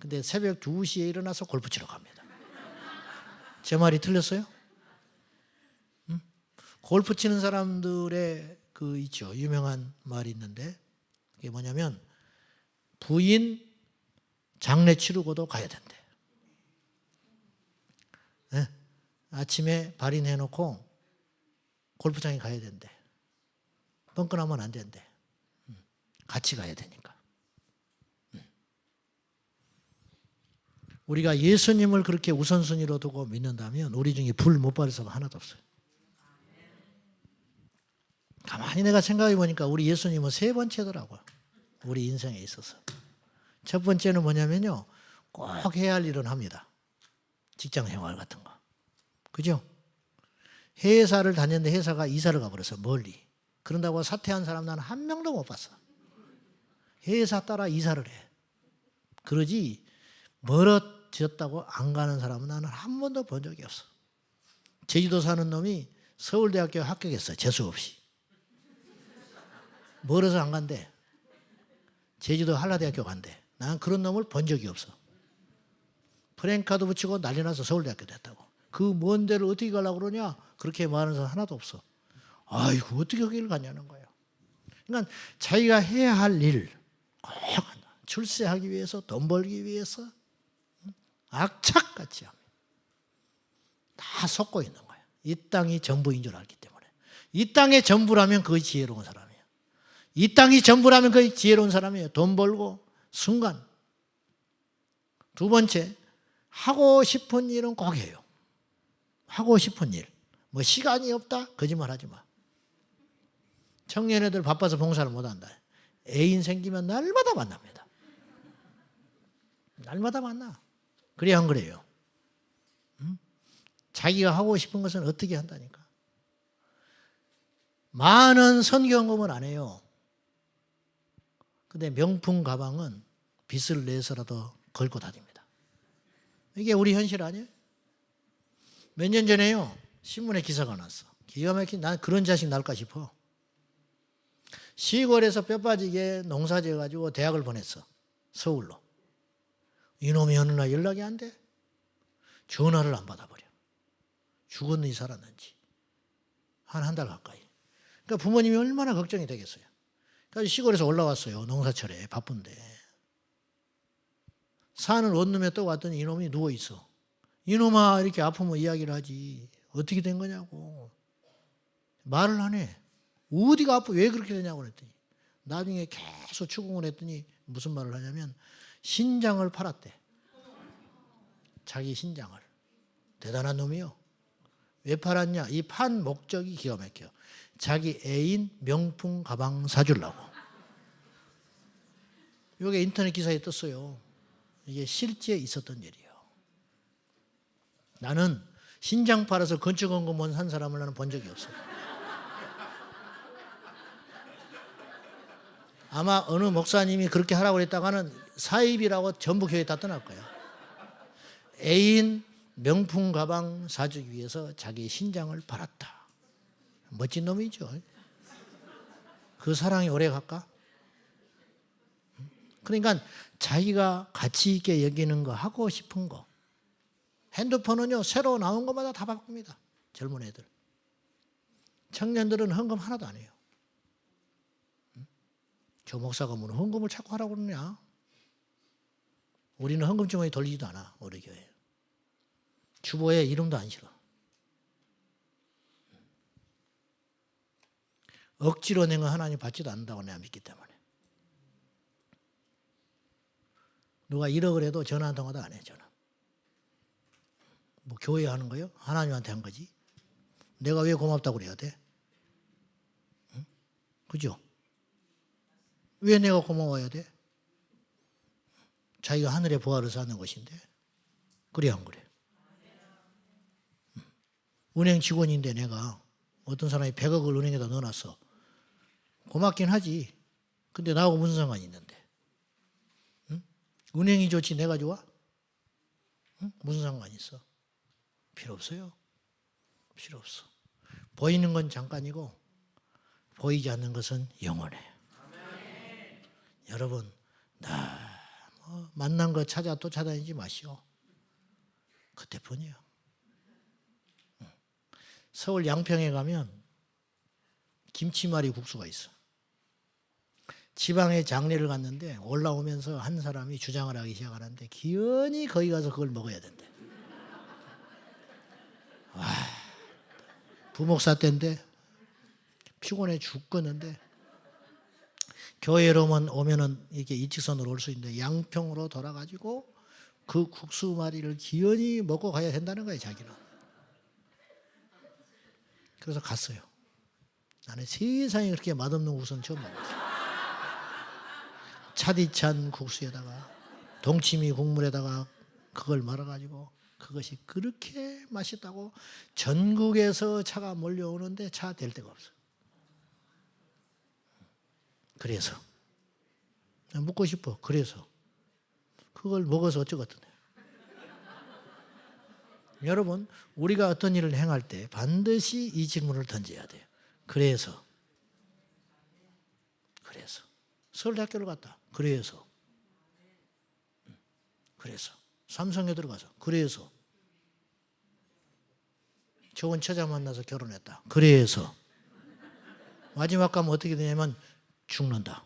근데 새벽 2시에 일어나서 골프 치러 갑니다. 제 말이 틀렸어요? 응? 골프 치는 사람들의 그 있죠. 유명한 말이 있는데 그게 뭐냐면 부인 장례 치르고도 가야 된대. 네? 아침에 발인해놓고 골프장에 가야 된대. 뻥끈하면 안 된대. 같이 가야 되니까. 우리가 예수님을 그렇게 우선순위로 두고 믿는다면 우리 중에 불 못 받을 사람 하나도 없어요. 가만히 내가 생각해 보니까 우리 예수님은 세 번째더라고요. 우리 인생에 있어서. 첫 번째는 뭐냐면요. 꼭 해야 할 일은 합니다. 직장 생활 같은 거. 그죠? 회사를 다녔는데 회사가 이사를 가버려서 멀리. 그런다고 사퇴한 사람 나는 한 명도 못 봤어. 회사 따라 이사를 해. 그러지 멀어졌다고 안 가는 사람은 나는 한 번도 본 적이 없어. 제주도 사는 놈이 서울대학교 합격했어요. 재수 없이. 멀어서 안 간대. 제주도 한라대학교 간대. 난 그런 놈을 본 적이 없어. 프랭카드 붙이고 난리 나서 서울대학교 됐다고. 그 먼 데를 어떻게 가려고 그러냐? 그렇게 말하는 사람 하나도 없어. 아이고 어떻게 거기를 가냐는 거예요. 그러니까 자기가 해야 할 일, 꼭 한다. 출세하기 위해서, 돈 벌기 위해서 악착같이 합니다. 다 속고 있는 거예요. 이 땅이 전부인 줄 알기 때문에. 이 땅의 전부라면 그것이 지혜로운 사람이에요. 이 땅이 전부라면 그것이 지혜로운 사람이에요. 돈 벌고 순간. 두 번째, 하고 싶은 일은 꼭 해요. 하고 싶은 일. 뭐 시간이 없다? 거짓말 하지 마. 청년애들 바빠서 봉사를 못한다. 애인 생기면 날마다 만납니다. 날마다 만나. 그래 안 그래요? 응? 자기가 하고 싶은 것은 어떻게 한다니까. 많은 선교연금을 안 해요. 근데 명품 가방은 빚을 내서라도 걸고 다닙니다. 이게 우리 현실 아니에요? 몇 년 전에요. 신문에 기사가 났어. 기가 막힌 난 그런 자식 날까 싶어. 시골에서 뼈 빠지게 농사 지어가지고 대학을 보냈어. 서울로. 이놈이 어느 날 연락이 안 돼. 전화를 안 받아버려. 죽었는지 살았는지. 한 달 가까이. 그러니까 부모님이 얼마나 걱정이 되겠어요. 그래서 시골에서 올라왔어요. 농사철에 바쁜데. 산을 원룸에 또 왔더니 이놈이 누워있어. 이놈아 이렇게 아프면 이야기를 하지. 어떻게 된 거냐고. 말을 안 해. 어디가 아프 왜 그렇게 되냐고 그랬더니 나중에 계속 추궁을 했더니 무슨 말을 하냐면 신장을 팔았대. 자기 신장을. 대단한 놈이요. 왜 팔았냐. 이 판 목적이 기가 막혀. 자기 애인 명품 가방 사주려고. 이게 인터넷 기사에 떴어요. 이게 실제 있었던 일이에요. 나는 신장 팔아서 건축원금원 산 사람을 나는 본 적이 없어요. 아마 어느 목사님이 그렇게 하라고 그랬다가는 사입이라고 전부 교회 다 떠날 거야. 애인 명품 가방 사주기 위해서 자기 신장을 팔았다. 멋진 놈이죠. 그 사랑이 오래 갈까? 그러니까 자기가 가치 있게 여기는 거, 하고 싶은 거. 핸드폰은요, 새로 나온 것마다 다 바꿉니다. 젊은 애들. 청년들은 헌금 하나도 안 해요. 저 목사가 뭐 헌금을 자꾸 하라고 그러냐? 우리는 헌금 주머니 돌리지도 않아, 우리 교회. 주보에 이름도 안 실어. 억지로 낸 거 하나님 받지도 않는다고 내가 믿기 때문에. 누가 1억을 해도 전화 한 통화도 안 해, 저는. 뭐 교회 하는 거요? 하나님한테 한 거지. 내가 왜 고맙다고 그래야 돼? 응? 그죠? 왜 내가 고마워야 돼? 자기가 하늘의 보화를 사는 것인데. 그래 안 그래? 은행 직원인데 내가 어떤 사람이 100억을 은행에다 넣어놨어. 고맙긴 하지. 근데 나하고 무슨 상관이 있는데? 응? 은행이 좋지 내가 좋아? 응? 무슨 상관이 있어? 필요 없어요. 필요 없어. 보이는 건 잠깐이고 보이지 않는 것은 영원해. 여러분, 만난 거 찾아 또 찾아다니지 마시오. 그때뿐이에요. 서울 양평에 가면 김치말이 국수가 있어. 지방에 장례를 갔는데 올라오면서 한 사람이 주장을 하기 시작하는데 기연히 거기 가서 그걸 먹어야 된대. 와, 부목사 때인데 피곤해 죽겠는데 교회로만 오면은 이렇게 이직선으로 올 수 있는데 양평으로 돌아가지고 그 국수마리를 기연히 먹고 가야 된다는 거예요, 자기는. 그래서 갔어요. 나는 세상에 그렇게 맛없는 국수는 처음 먹었어요. 차디찬 국수에다가 동치미 국물에다가 그걸 말아가지고 그것이 그렇게 맛있다고 전국에서 차가 몰려오는데 차 댈 데가 없어요. 그래서 묻고 싶어. 그래서 그걸 먹어서 어쩌겠더냐. 여러분, 우리가 어떤 일을 행할 때 반드시 이 질문을 던져야 돼요. 그래서 서울대학교를 갔다. 그래서 삼성에 들어가서 그래서 좋은 처자 만나서 결혼했다. 그래서 마지막 가면 어떻게 되냐면 죽는다.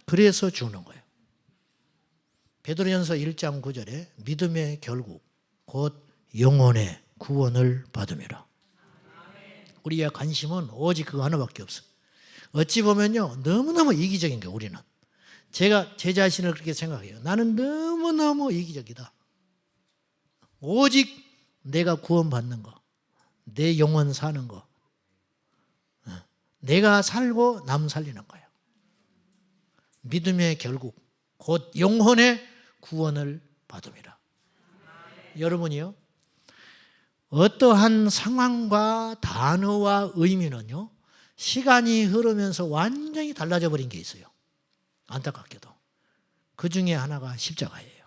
그래서 죽는 거예요. 베드로전서 1장 9절에 믿음의 결국 곧 영혼의 구원을 받음이라. 우리의 관심은 오직 그거 하나밖에 없어. 어찌 보면요, 너무너무 이기적인 거예요, 우리는. 제가 제 자신을 그렇게 생각해요. 나는 너무너무 이기적이다. 오직 내가 구원받는 거, 내 영혼 사는 거, 내가 살고 남 살리는 거예요. 믿음의 결국 곧 영혼의 구원을 받음이라. 여러분이요, 어떠한 상황과 단어와 의미는요, 시간이 흐르면서 완전히 달라져 버린 게 있어요. 안타깝게도. 그 중에 하나가 십자가예요.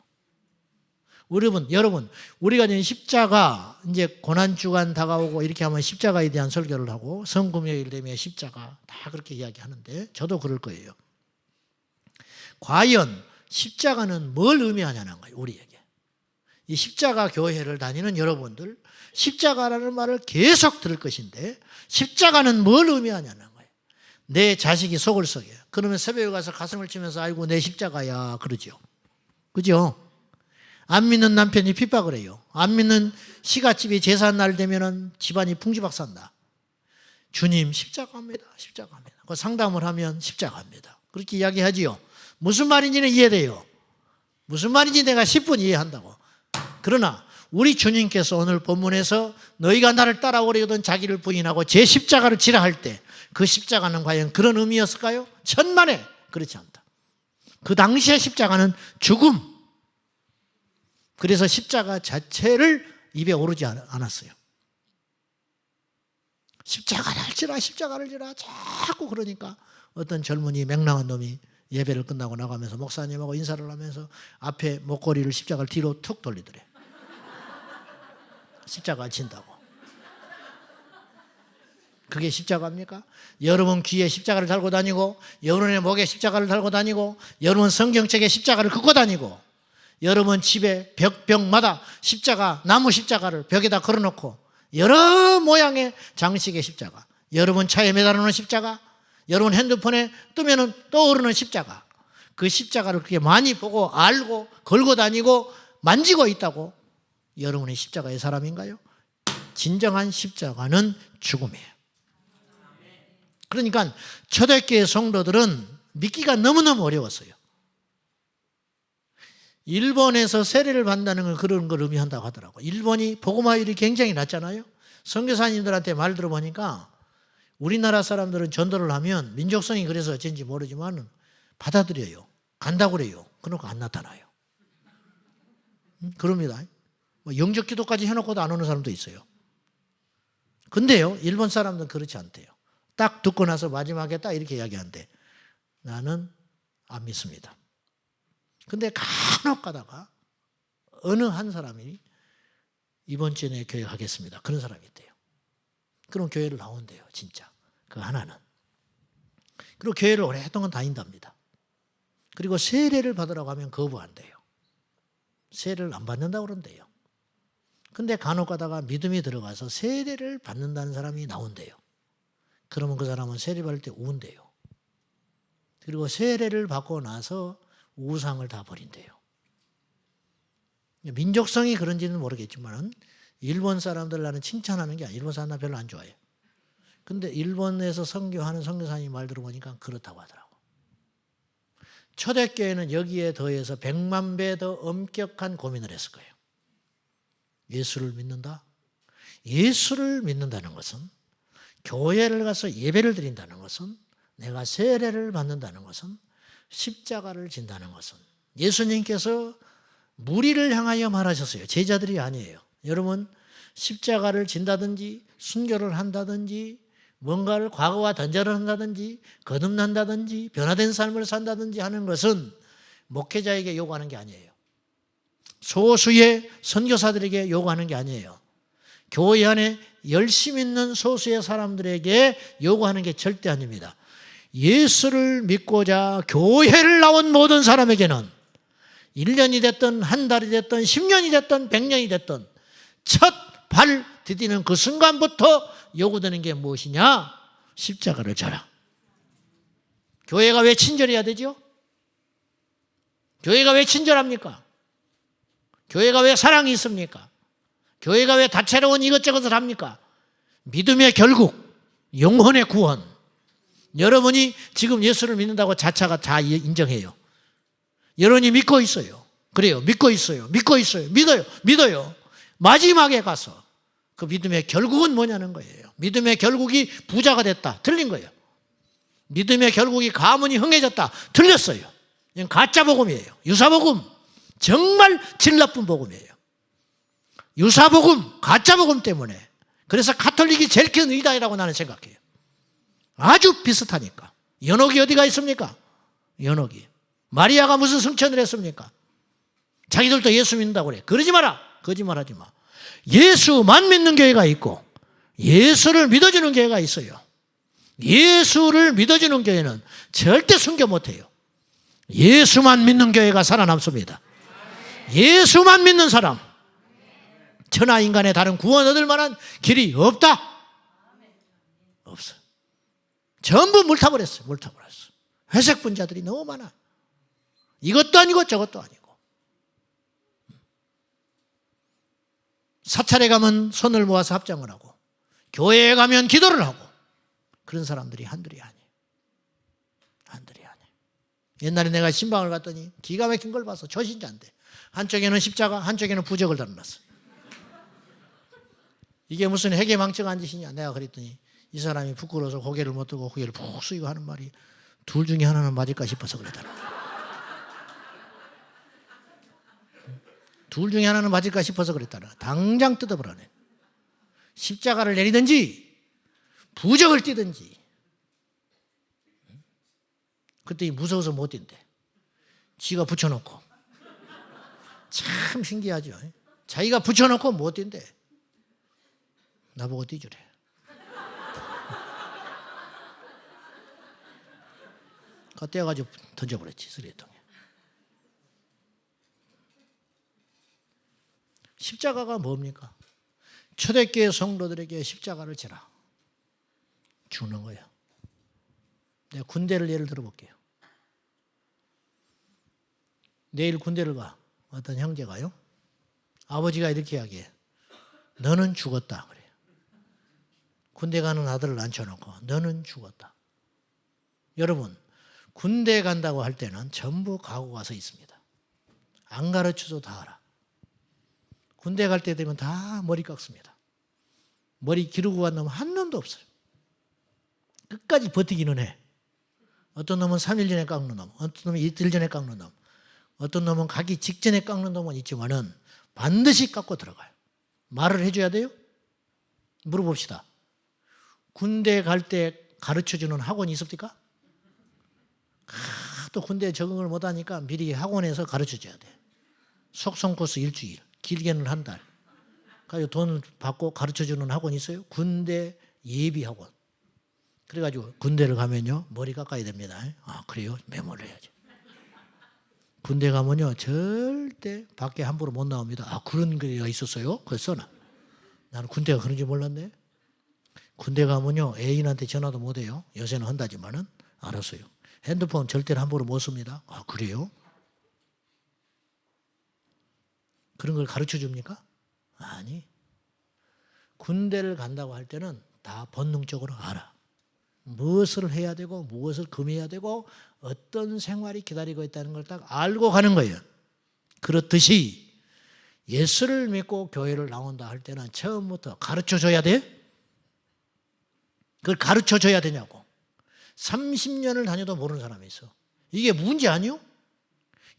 여러분, 우리가 이제 십자가, 이제 고난주간 다가오고 이렇게 하면 십자가에 대한 설교를 하고 성금요일 되면 십자가 다 그렇게 이야기하는데 저도 그럴 거예요. 과연 십자가는 뭘 의미하냐는 거예요, 우리에게. 이 십자가 교회를 다니는 여러분들, 십자가라는 말을 계속 들을 것인데 십자가는 뭘 의미하냐는 거예요. 내 자식이 속을 썩여요. 그러면 새벽에 가서 가슴을 치면서 아이고 내 십자가야 그러죠. 그죠? 안 믿는 남편이 핍박을 해요. 안 믿는 시가집이 제사날 되면은 집안이 풍지박산다. 주님 십자가입니다. 십자가입니다. 그 상담을 하면 십자가입니다. 그렇게 이야기하지요. 무슨 말인지는 이해돼요. 무슨 말인지 내가 10분 이해한다고. 그러나 우리 주님께서 오늘 본문에서 너희가 나를 따라오려거든 자기를 부인하고 제 십자가를 지라 할 때 그 십자가는 과연 그런 의미였을까요? 천만에 그렇지 않다. 그 당시의 십자가는 죽음. 그래서 십자가 자체를 입에 오르지 않았어요. 십자가를 지라 십자가를 지라 자꾸 그러니까 어떤 젊은이 맹랑한 놈이 예배를 끝나고 나가면서 목사님하고 인사를 하면서 앞에 목걸이를 십자가를 뒤로 툭 돌리더래. 십자가 진다고. 그게 십자가입니까? 여러분 귀에 십자가를 달고 다니고 여러분의 목에 십자가를 달고 다니고 여러분 성경책에 십자가를 긋고 다니고 여러분 집에 벽마다 십자가, 나무 십자가를 벽에다 걸어놓고 여러 모양의 장식의 십자가, 여러분 차에 매달아놓은 십자가, 여러분 핸드폰에 뜨면 떠오르는 십자가, 그 십자가를 그렇게 많이 보고 알고 걸고 다니고 만지고 있다고 여러분이 십자가의 사람인가요? 진정한 십자가는 죽음이에요. 그러니까 초대교회 성도들은 믿기가 너무너무 어려웠어요. 일본에서 세례를 받는다는 건 그런 걸 의미한다고 하더라고요. 일본이 복음화율이 굉장히 낮잖아요. 선교사님들한테 말 들어보니까 우리나라 사람들은 전도를 하면 민족성이 그래서 어쩐지 모르지만 받아들여요. 간다고 그래요. 그러고 안 나타나요. 그럽니다. 영적 기도까지 해놓고도 안 오는 사람도 있어요. 근데요, 일본 사람들은 그렇지 않대요. 딱 듣고 나서 마지막에 딱 이렇게 이야기하는데 나는 안 믿습니다. 근데 간혹 가다가 어느 한 사람이 이번 주에 내 교회 가겠습니다. 그런 사람이 있대요. 그럼 교회를 나온대요. 진짜. 그 하나는. 그리고 교회를 오랫동안 다닌답니다. 그리고 세례를 받으라고 하면 거부한대요. 세례를 안 받는다고 그런대요. 근데 간혹 가다가 믿음이 들어가서 세례를 받는다는 사람이 나온대요. 그러면 그 사람은 세례 받을 때 운대요. 그리고 세례를 받고 나서 우상을 다 버린대요. 민족성이 그런지는 모르겠지만 일본 사람들 나는 칭찬하는 게 아니라 일본 사람 나 별로 안 좋아해요. 근데 일본에서 선교하는 선교사님 말 들어보니까 그렇다고 하더라고. 초대교회는 여기에 더해서 100만 배 더 엄격한 고민을 했을 거예요. 예수를 믿는다? 예수를 믿는다는 것은, 교회를 가서 예배를 드린다는 것은, 내가 세례를 받는다는 것은, 십자가를 진다는 것은, 예수님께서 무리를 향하여 말하셨어요. 제자들이 아니에요. 여러분, 십자가를 진다든지 순교를 한다든지 뭔가를 과거와 단절을 한다든지 거듭난다든지 변화된 삶을 산다든지 하는 것은 목회자에게 요구하는 게 아니에요. 소수의 선교사들에게 요구하는 게 아니에요. 교회 안에 열심 있는 소수의 사람들에게 요구하는 게 절대 아닙니다. 예수를 믿고자 교회를 나온 모든 사람에게는 1년이 됐든 한 달이 됐든 10년이 됐든 100년이 됐든 첫 발 디디는 그 순간부터 요구되는 게 무엇이냐? 십자가를 져라. 교회가 왜 친절해야 되죠? 교회가 왜 친절합니까? 교회가 왜 사랑이 있습니까? 교회가 왜 다채로운 이것저것을 합니까? 믿음의 결국, 영혼의 구원. 여러분이 지금 예수를 믿는다고 자차가 다 인정해요. 여러분이 믿고 있어요. 그래요. 믿고 있어요. 믿고 있어요. 믿어요. 마지막에 가서 그 믿음의 결국은 뭐냐는 거예요. 믿음의 결국이 부자가 됐다. 틀린 거예요. 믿음의 결국이 가문이 흥해졌다. 틀렸어요. 이건 가짜 복음이에요. 유사복음. 정말 질 나쁜 복음이에요. 유사복음, 가짜 복음 때문에. 그래서 가톨릭이 제일 큰 의단이라고 나는 생각해요. 아주 비슷하니까. 연옥이 어디가 있습니까? 연옥이. 마리아가 무슨 승천을 했습니까? 자기들도 예수 믿는다고 그래. 그러지 마라. 거짓말하지 마. 예수만 믿는 교회가 있고 예수를 믿어주는 교회가 있어요. 예수를 믿어주는 교회는 절대 순교 못해요. 예수만 믿는 교회가 살아남습니다. 예수만 믿는 사람, 천하 인간의 다른 구원 얻을 만한 길이 없다. 없어. 전부 물타버렸어요. 물타버렸어. 회색 분자들이 너무 많아. 이것도 아니고 저것도 아니고. 사찰에 가면 손을 모아서 합장을 하고 교회에 가면 기도를 하고 그런 사람들이 한둘이 아니에요. 한둘이 아니에요. 옛날에 내가 신방을 갔더니 기가 막힌 걸 봐서 초신자인데 한쪽에는 십자가 한쪽에는 부적을 달아놨어. 이게 무슨 해괴망측한 짓이냐. 내가 그랬더니 이 사람이 부끄러워서 고개를 못 들고 고개를 푹 숙이고 하는 말이 둘 중에 하나는 맞을까 싶어서 그랬더라. 둘 중에 하나는 맞을까 싶어서 그랬더라. 당장 뜯어버려네. 십자가를 내리든지 부적을 띄든지. 그때 무서워서 못 뛴대. 지가 붙여놓고. 참 신기하죠. 자기가 붙여놓고 못 뛴대. 나보고 뛰주래. 떼어가지고 던져버렸지, 쓰레기통에. 십자가가 뭡니까? 초대교회 성도들에게 십자가를 지라. 주는 거예요. 내가 군대를 예를 들어볼게요. 내일 군대를 가. 어떤 형제가요. 아버지가 이렇게 이야기해. 너는 죽었다. 그래요. 군대 가는 아들을 앉혀놓고 너는 죽었다. 여러분, 군대 간다고 할 때는 전부 각오가 서 있습니다. 안 가르쳐도 다 알아. 군대 갈 때 되면 다 머리 깎습니다. 머리 기르고 간 놈은 한 놈도 없어요. 끝까지 버티기는 해. 어떤 놈은 3일 전에 깎는 놈, 어떤 놈은 이틀 전에 깎는 놈, 어떤 놈은 가기 직전에 깎는 놈은 있지만은 반드시 깎고 들어가요. 말을 해줘야 돼요? 물어봅시다. 군대 갈 때 가르쳐주는 학원이 있습니까? 또 군대에 적응을 못하니까 미리 학원에서 가르쳐줘야 돼. 속성 코스 일주일, 길게는 한 달. 그래서 돈 받고 가르쳐주는 학원이 있어요. 군대 예비 학원. 그래가지고 군대를 가면요 머리 깎아야 됩니다. 아 그래요? 메모를 해야지. 군대 가면요 절대 밖에 함부로 못 나옵니다. 아 그런 게 있었어요? 그래서 나는 군대가 그런지 몰랐네. 군대 가면요 애인한테 전화도 못 해요. 요새는 한다지만은 알았어요. 핸드폰 절대로 함부로 못 씁니다. 아 그래요? 그런 걸 가르쳐 줍니까? 아니. 군대를 간다고 할 때는 다 본능적으로 알아. 무엇을 해야 되고 무엇을 금해야 되고 어떤 생활이 기다리고 있다는 걸 딱 알고 가는 거예요. 그렇듯이 예수를 믿고 교회를 나온다 할 때는 처음부터 가르쳐줘야 돼. 그걸 가르쳐줘야 되냐고. 30년을 다녀도 모르는 사람이 있어. 이게 문제 아니요?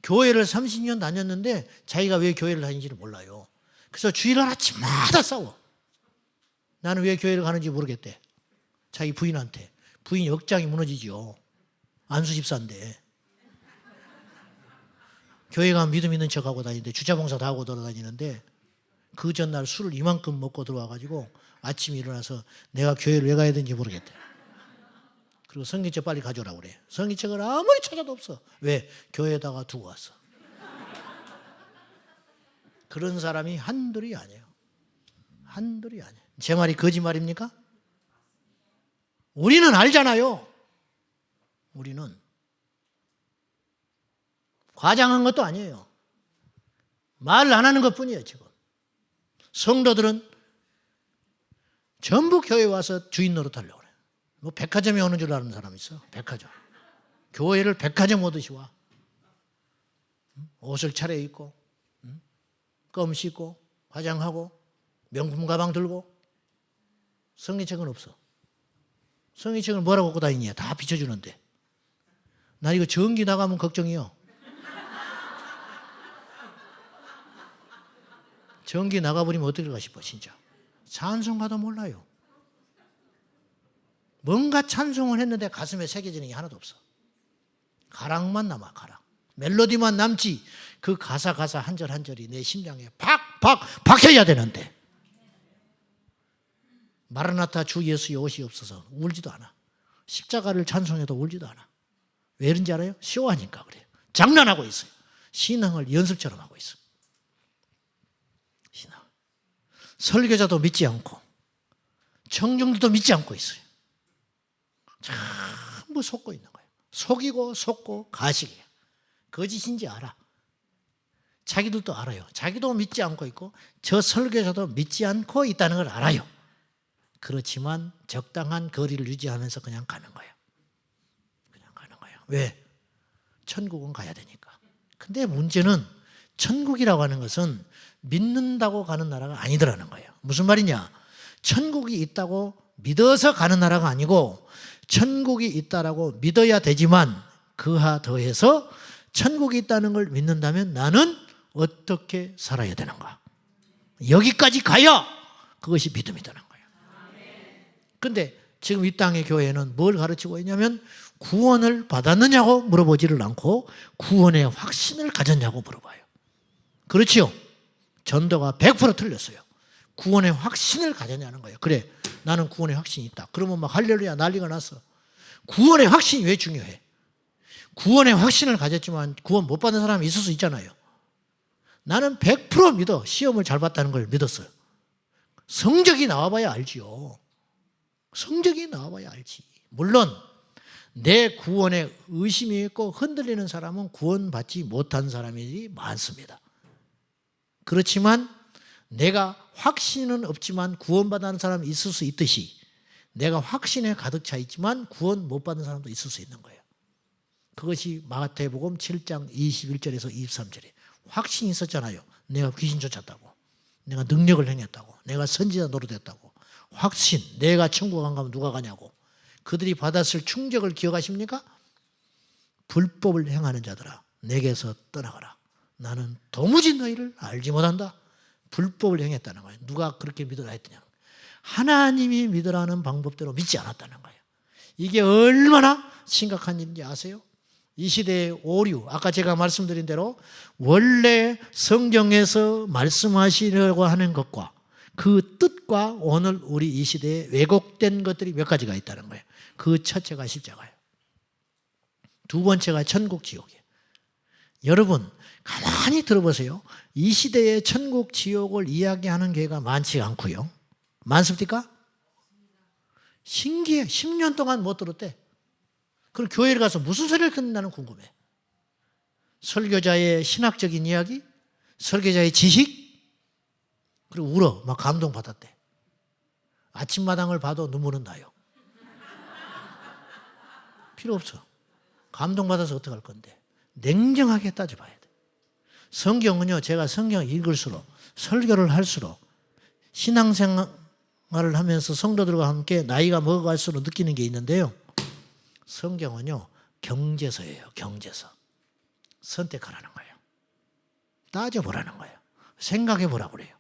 교회를 30년 다녔는데 자기가 왜 교회를 다니는지를 몰라요. 그래서 주일 아침마다 싸워. 나는 왜 교회를 가는지 모르겠대. 자기 부인한테. 부인 역장이 무너지죠. 안수 집사인데. 교회 가면 믿음 있는 척하고 다니는데 주차봉사 다 하고 돌아다니는데 그 전날 술을 이만큼 먹고 들어와가지고 아침에 일어나서 내가 교회를 왜 가야 되는지 모르겠대. 그리고 성경책 빨리 가져오라고 그래. 성경책을 아무리 찾아도 없어. 왜? 교회에다가 두고 왔어. 그런 사람이 한둘이 아니에요. 한둘이 아니에요. 제 말이 거짓말입니까? 우리는 알잖아요. 우리는 과장한 것도 아니에요. 말 안 하는 것뿐이에요. 지금 성도들은 전부 교회 와서 주인 노릇하려고 그래요. 뭐 백화점에 오는 줄 아는 사람 있어. 백화점. 교회를 백화점 오듯이 와. 옷을 차려입고 껌 씻고 화장하고 명품 가방 들고. 성경책은 없어. 성경책을 뭐라고 갖고 다니냐. 다 비춰주는데. 나 이거 전기 나가면 걱정이요. 전기 나가버리면 어떨까 싶어 진짜. 찬송가도 몰라요. 뭔가 찬송을 했는데 가슴에 새겨지는 게 하나도 없어. 가락만 남아. 가락. 멜로디만 남지 그 가사 한 절 한 절이 내 심장에 박혀야 되는데 마라나타 주 예수의 옷이 없어서 울지도 않아. 십자가를 찬송해도 울지도 않아. 왜 그런지 알아요? 쇼하니까 그래요. 장난하고 있어요. 신앙을 연습처럼 하고 있어요. 신앙. 설교자도 믿지 않고 청중들도 믿지 않고 있어요. 전부 속고 있는 거예요. 속이고 속고 가식이에요. 거짓인지 알아. 자기들도 알아요. 자기도 믿지 않고 있고 저 설교자도 믿지 않고 있다는 걸 알아요. 그렇지만 적당한 거리를 유지하면서 그냥 가는 거예요. 그냥 가는 거예요. 왜? 천국은 가야 되니까. 근데 문제는 천국이라고 하는 것은 믿는다고 가는 나라가 아니더라는 거예요. 무슨 말이냐? 천국이 있다고 믿어서 가는 나라가 아니고 천국이 있다라고 믿어야 되지만 그하 더해서 천국이 있다는 걸 믿는다면 나는 어떻게 살아야 되는가? 여기까지 가야 그것이 믿음이 되는 거예요. 그런데 지금 이 땅의 교회는 뭘 가르치고 있냐면 구원을 받았느냐고 물어보지를 않고 구원의 확신을 가졌냐고 물어봐요. 그렇지요? 전도가 100% 틀렸어요. 구원의 확신을 가졌냐는 거예요. 그래, 나는 구원의 확신이 있다. 그러면 막 할렐루야 난리가 났어. 구원의 확신이 왜 중요해? 구원의 확신을 가졌지만 구원 못 받는 사람이 있을 수 있잖아요. 나는 100% 믿어. 시험을 잘 봤다는 걸 믿었어요. 성적이 나와봐야 알지요. 성적이 나와봐야 알지. 물론 내 구원에 의심이 있고 흔들리는 사람은 구원받지 못한 사람이 많습니다. 그렇지만 내가 확신은 없지만 구원받는 사람이 있을 수 있듯이 내가 확신에 가득 차 있지만 구원 못 받는 사람도 있을 수 있는 거예요. 그것이 마태복음 7장 21절에서 23절에 확신이 있었잖아요. 내가 귀신 쫓았다고, 내가 능력을 행했다고, 내가 선지자 노릇했다고. 확신, 내가 천국 안 가면 누가 가냐고. 그들이 받았을 충격을 기억하십니까? 불법을 행하는 자들아 내게서 떠나가라. 나는 도무지 너희를 알지 못한다. 불법을 행했다는 거예요. 누가 그렇게 믿으라 했더냐. 하나님이 믿으라는 방법대로 믿지 않았다는 거예요. 이게 얼마나 심각한 일인지 아세요? 이 시대의 오류, 아까 제가 말씀드린 대로 원래 성경에서 말씀하시려고 하는 것과 그 뜻과 오늘 우리 이 시대에 왜곡된 것들이 몇 가지가 있다는 거예요. 그 첫째가 십자가예요. 두 번째가 천국 지옥이에요. 여러분 가만히 들어보세요. 이 시대에 천국 지옥을 이야기하는 교회가 많지 않고요. 많습니까? 신기해. 10년 동안 못 들었대. 그럼 교회를 가서 무슨 소리를 듣는다는 궁금해. 설교자의 신학적인 이야기, 설교자의 지식, 그리고 울어. 막 감동받았대. 아침마당을 봐도 눈물은 나요. 필요 없어. 감동받아서 어떡할 건데. 냉정하게 따져봐야 돼. 성경은요, 제가 성경 읽을수록, 설교를 할수록, 신앙생활을 하면서 성도들과 함께 나이가 먹어갈수록 느끼는 게 있는데요. 성경은요, 경제서예요, 경제서. 선택하라는 거예요. 따져보라는 거예요. 생각해보라고 그래요.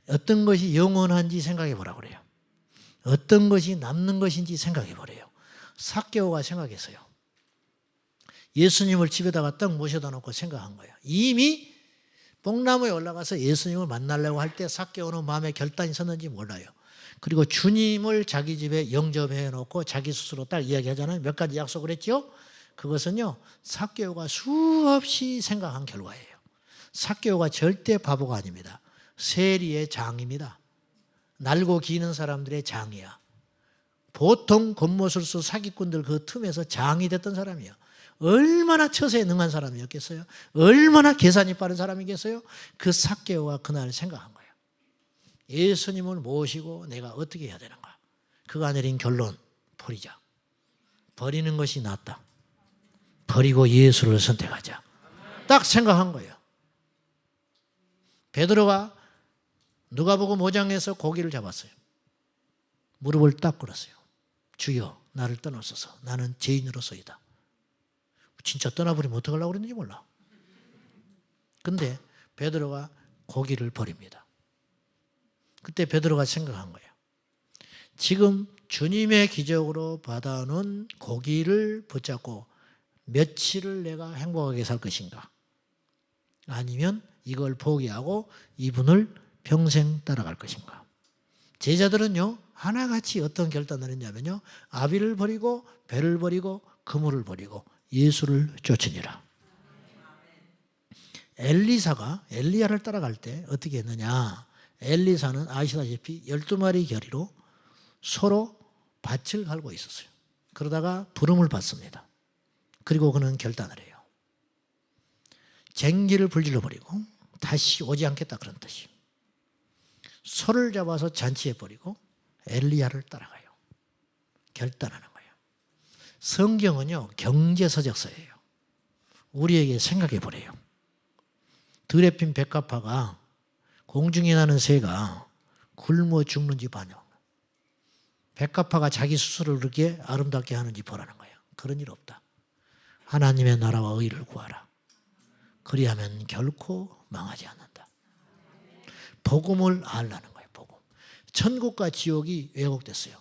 어떤 것이 영원한지 생각해보라고 그래요. 어떤 것이 남는 것인지 생각해보래요. 삭개오가 생각했어요. 예수님을 집에다가 딱 모셔다 놓고 생각한 거예요. 이미 뽕나무에 올라가서 예수님을 만나려고 할 때 삭개오는 마음에 결단이 섰는지 몰라요. 그리고 주님을 자기 집에 영접해 놓고 자기 스스로 딱 이야기하잖아요. 몇 가지 약속을 했죠. 그것은요, 삭개오가 수없이 생각한 결과예요. 삭개오가 절대 바보가 아닙니다. 세리의 장입니다. 날고 기는 사람들의 장이야. 보통 겉모술수 사기꾼들 그 틈에서 장이 됐던 사람이에요. 얼마나 처세에 능한 사람이었겠어요? 얼마나 계산이 빠른 사람이겠어요? 그 삭개오가 그날 생각한 거예요. 예수님을 모시고 내가 어떻게 해야 되는가? 그가 내린 결론, 버리자. 버리는 것이 낫다. 버리고 예수를 선택하자. 딱 생각한 거예요. 베드로가 누가복음 5장에서 고기를 잡았어요. 무릎을 딱 꿇었어요. 주여 나를 떠나소서. 나는 죄인으로서이다. 진짜 떠나버리면 어떡하려고 그랬는지 몰라. 근데 베드로가 고기를 버립니다. 그때 베드로가 생각한 거예요. 지금 주님의 기적으로 받아놓은 고기를 붙잡고 며칠을 내가 행복하게 살 것인가? 아니면 이걸 포기하고 이분을 평생 따라갈 것인가? 제자들은요, 하나같이 어떤 결단을 했냐면요, 아비를 버리고 배를 버리고 그물을 버리고 예수를 쫓으니라. 엘리사가 엘리야를 따라갈 때 어떻게 했느냐? 엘리사는 아시다시피 12마리 겨리로 서로 밭을 갈고 있었어요. 그러다가 부름을 받습니다. 그리고 그는 결단을 해요. 쟁기를 불질러 버리고 다시 오지 않겠다 그런 뜻이. 소를 잡아서 잔치해 버리고 엘리야를 따라가요. 결단하는 거예요. 성경은요, 경제서적서예요. 우리에게 생각해 보래요. 들에 핀 백합화가 공중에 나는 새가 굶어 죽는지 보냐. 백합화가 자기 스스로를 그렇게 아름답게 하는지 보라는 거예요. 그런 일 없다. 하나님의 나라와 의를 구하라. 그리하면 결코 망하지 않는다. 복음을 알라는 거예요. 복음. 천국과 지옥이 왜곡됐어요.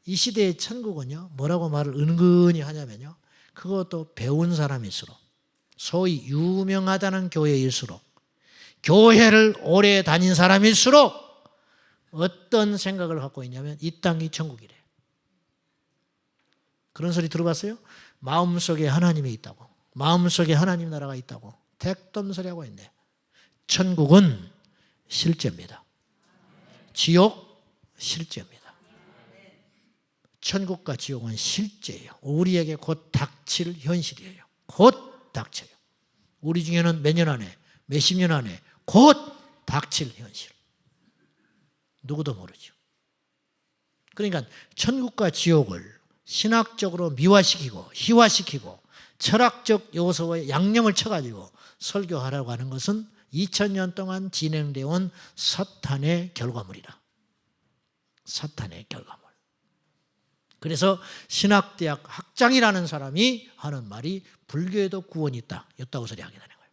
이 시대의 천국은요, 뭐라고 말을 은근히 하냐면요, 그것도 배운 사람일수록, 소위 유명하다는 교회일수록, 교회를 오래 다닌 사람일수록 어떤 생각을 갖고 있냐면 이 땅이 천국이래. 그런 소리 들어봤어요? 마음속에 하나님이 있다고, 마음속에 하나님 나라가 있다고 택돈 소리 하고 있네. 천국은 실제입니다. 지옥 실제입니다. 천국과 지옥은 실제예요. 우리에게 곧 닥칠 현실이에요. 곧 닥쳐요. 우리 중에는 몇 년 안에, 몇십 년 안에 곧 닥칠 현실. 누구도 모르죠. 그러니까 천국과 지옥을 신학적으로 미화시키고 희화시키고 철학적 요소의 양념을 쳐가지고 설교하라고 하는 것은 2000년 동안 진행되어 온 사탄의 결과물이다. 사탄의 결과물. 그래서 신학대학 학장이라는 사람이 하는 말이 불교에도 구원이 있다. 였다고 소리 하게 되는 거예요.